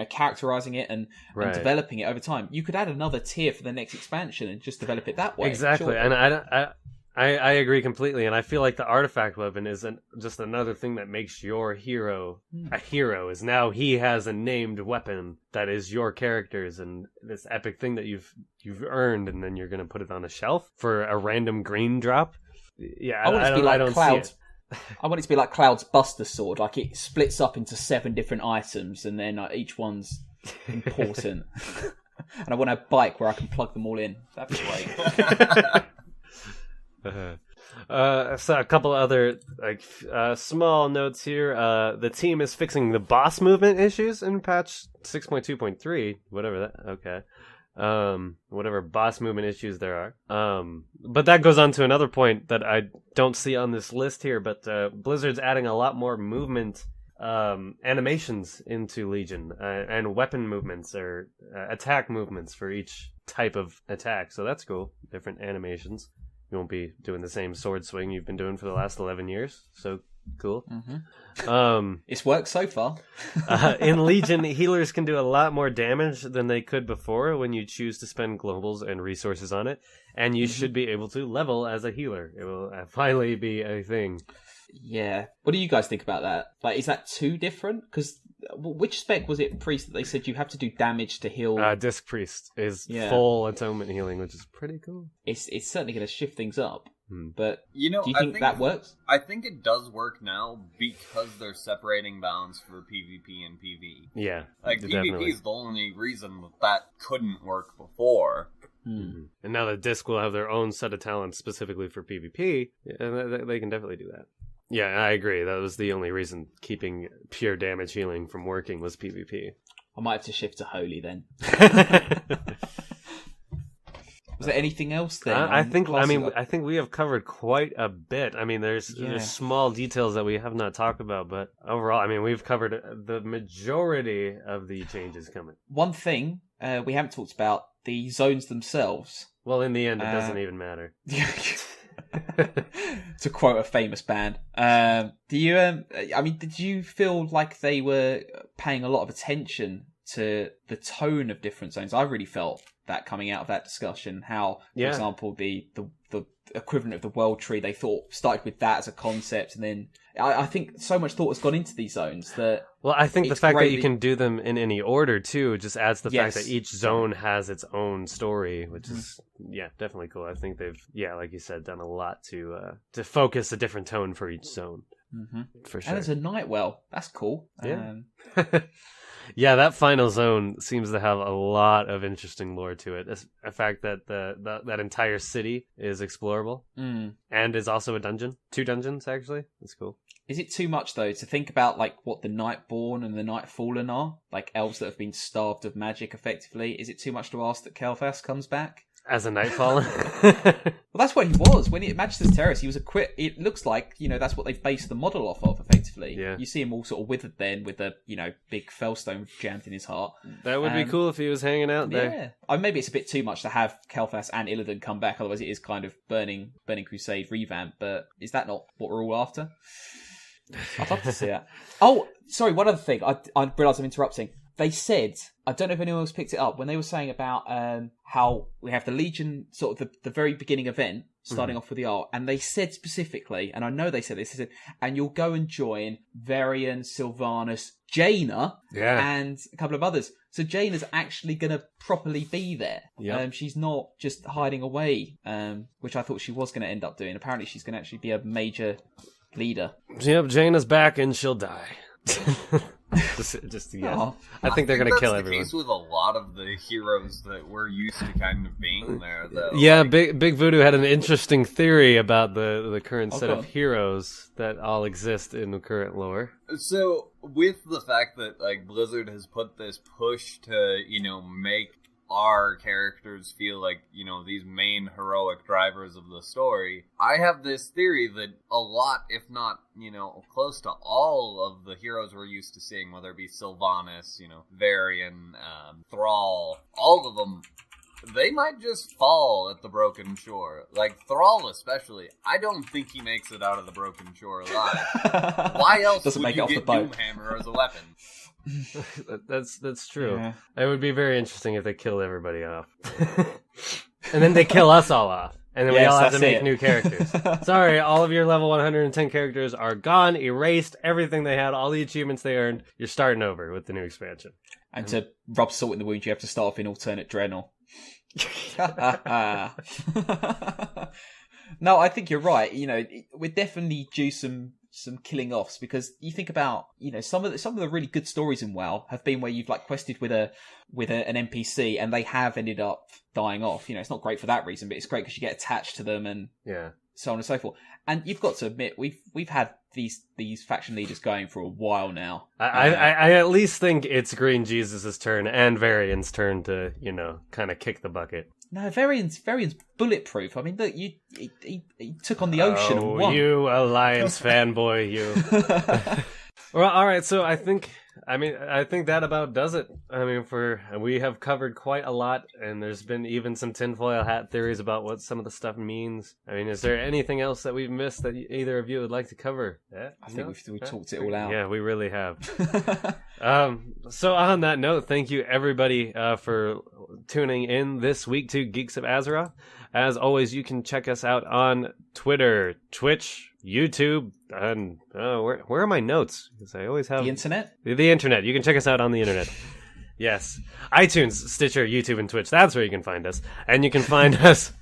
characterizing it and developing it over time, you could add another tier for the next expansion and just develop it that way. Exactly, surely. and I agree completely, and I feel like the artifact weapon is just another thing that makes your hero a hero. Is now he has a named weapon that is your character's, and this epic thing that you've earned, and then you're gonna put it on a shelf for a random green drop. Yeah, I don't see it. I want it to be like Cloud's Buster Sword, like it splits up into 7 different items, and then each one's important. And I want a bike where I can plug them all in. That'd be great. So a couple other small notes here. The team is fixing the boss movement issues in patch 6.2.3, whatever that. Okay. Whatever boss movement issues there are. But that goes on to another point that I don't see on this list here, but Blizzard's adding a lot more movement animations into Legion, and weapon movements or attack movements for each type of attack. So that's cool. Different animations. You won't be doing the same sword swing you've been doing for the last 11 years. So cool. Mm-hmm. It's worked so far. In Legion, healers can do a lot more damage than they could before when you choose to spend globals and resources on it. And you should be able to level as a healer. It will finally be a thing. Yeah. What do you guys think about that? Like, is that too different? Because which spec was it, Priest, that they said you have to do damage to heal? Disc Priest is full atonement healing, which is pretty cool. It's certainly going to shift things up. But do you I think that works? I think it does work now because they're separating bounds for PvP and PvE. Yeah. Like, PvP is the only reason that couldn't work before. And now the Disc will have their own set of talents specifically for PvP, and they can definitely do that. Yeah, I agree. That was the only reason keeping pure damage healing from working was PvP. I might have to shift to Holy then. Was there anything else then? I think we have covered quite a bit. I mean, there's small details that we have not talked about, but overall, I mean, we've covered the majority of the changes coming. One thing we haven't talked about, the zones themselves. Well, in the end, it doesn't even matter. To quote a famous band, did you feel like they were paying a lot of attention to the tone of different zones? I really felt that coming out of that discussion, how, for example, the equivalent of the World Tree, they started with that as a concept, and then I think so much thought has gone into these zones that... Well, I think the fact that you can do them in any order, too, just adds the fact that each zone has its own story, which is, definitely cool. I think they've, like you said, done a lot to focus a different tone for each zone. Mm-hmm. For sure. And there's a Nightwell. That's cool. Yeah. Yeah, that final zone seems to have a lot of interesting lore to it. The fact that that entire city is explorable and is also a dungeon. 2 dungeons, actually. That's cool. Is it too much, though, to think about like what the Nightborn and the Nightfallen are? Like elves that have been starved of magic, effectively. Is it too much to ask that Kel'Thas comes back? As a Nightfallen? Well, that's what he was. When at Magister's Terrace, he was it looks like, that's what they've based the model off of, effectively. Yeah. You see him all sort of withered then with a, big fellstone jammed in his heart. That would be cool if he was hanging out there. Yeah. Maybe it's a bit too much to have Kel'Thas and Illidan come back, otherwise it is kind of Burning Crusade revamp, but is that not what we're all after? I'd love to see that. Oh, sorry, one other thing. I realise I'm interrupting. They said, I don't know if anyone else picked it up, when they were saying about how we have the Legion, sort of the very beginning event, starting off with the art, and they said specifically, and I know they said this, they said, and you'll go and join Varian, Sylvanas, Jaina, and a couple of others. So Jaina's actually going to properly be there. Yep. She's not just hiding away, which I thought she was going to end up doing. Apparently she's going to actually be a major leader. Yep, Jaina's back and she'll die. just yes. I think they're going to kill everyone. That's the case with a lot of the heroes that we're used to kind of being there, though. Yeah, Big Voodoo had an interesting theory about the current set of heroes that all exist in the current lore. So, with the fact that Blizzard has put this push to, make our characters feel like, these main heroic drivers of the story, I have this theory that a lot, if not, close to all of the heroes we're used to seeing, whether it be Sylvanas, Varian, Thrall, all of them, they might just fall at the Broken Shore. Like, Thrall especially, I don't think he makes it out of the Broken Shore alive. Why else would you get Doomhammer as a weapon? That's true. Yeah. It would be very interesting if they killed everybody off. And then they kill us all off. And then we all have to make new characters. Sorry, all of your level 110 characters are gone, erased, everything they had, all the achievements they earned. You're starting over with the new expansion. And to rub salt in the wound, you have to start off in alternate Draenor. No, I think you're right. You know, we're definitely due some killing offs, because you think about, you know, some of the really good stories in WoW have been where you've like quested with an NPC and they have ended up dying off. You know, it's not great for that reason, but it's great because you get attached to them and so on and so forth. And you've got to admit, we've had these faction leaders going for a while now. I at least think it's Green Jesus' turn and Varian's turn to, you know, kind of kick the bucket. No, Varian's bulletproof. I mean, look, he took on the ocean and won. You Alliance fanboy, you. Well, all right. So I think that about does it. I mean, we have covered quite a lot, and there's been even some tinfoil hat theories about what some of the stuff means. I mean, is there anything else that we've missed that either of you would like to cover? I think we've talked it all out. Yeah, we really have. So on that note, thank you everybody for tuning in this week to Geeks of Azeroth. As always, you can check us out on Twitter, Twitch, YouTube, and where are my notes? Because I always have the internet. The internet. You can check us out on the internet. Yes, iTunes, Stitcher, YouTube, and Twitch. That's where you can find us. And you can find us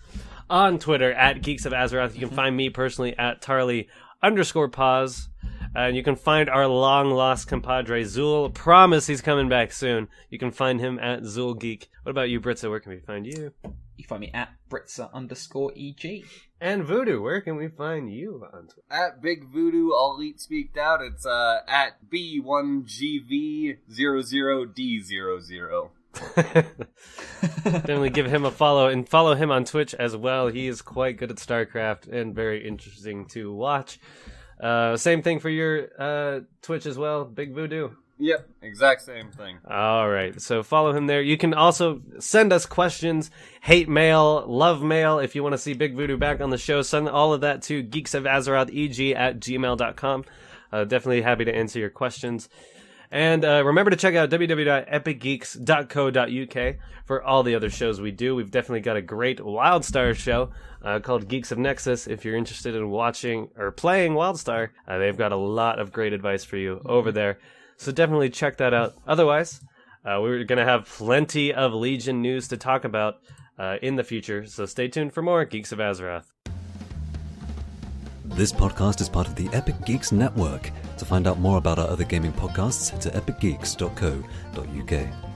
on Twitter at Geeks of Azeroth. You can find me personally at Tarley_pause. And you can find our long-lost compadre, Zool. Promise he's coming back soon. You can find him at ZoolGeek. What about you, Britzza? Where can we find you? You can find me at Britzza_EG. And Voodoo, where can we find you on Twitter? At Big Voodoo, all Elite Speaked Out. It's at B1GV00D00. Definitely give him a follow, and follow him on Twitch as well. He is quite good at StarCraft and very interesting to watch. Same thing for your Twitch as well, Big Voodoo. Yep, exact same thing. All right, so follow him there. You can also send us questions, hate mail, love mail. If you want to see Big Voodoo back on the show, send all of that to geeksofazerotheg@gmail.com. Definitely happy to answer your questions. And remember to check out www.epicgeeks.co.uk for all the other shows we do. We've definitely got a great WildStar show called Geeks of Nexus. If you're interested in watching or playing WildStar, they've got a lot of great advice for you over there. So definitely check that out. Otherwise, we're going to have plenty of Legion news to talk about in the future. So stay tuned for more Geeks of Azeroth. This podcast is part of the Epic Geeks Network. To find out more about our other gaming podcasts, head to epicgeeks.co.uk.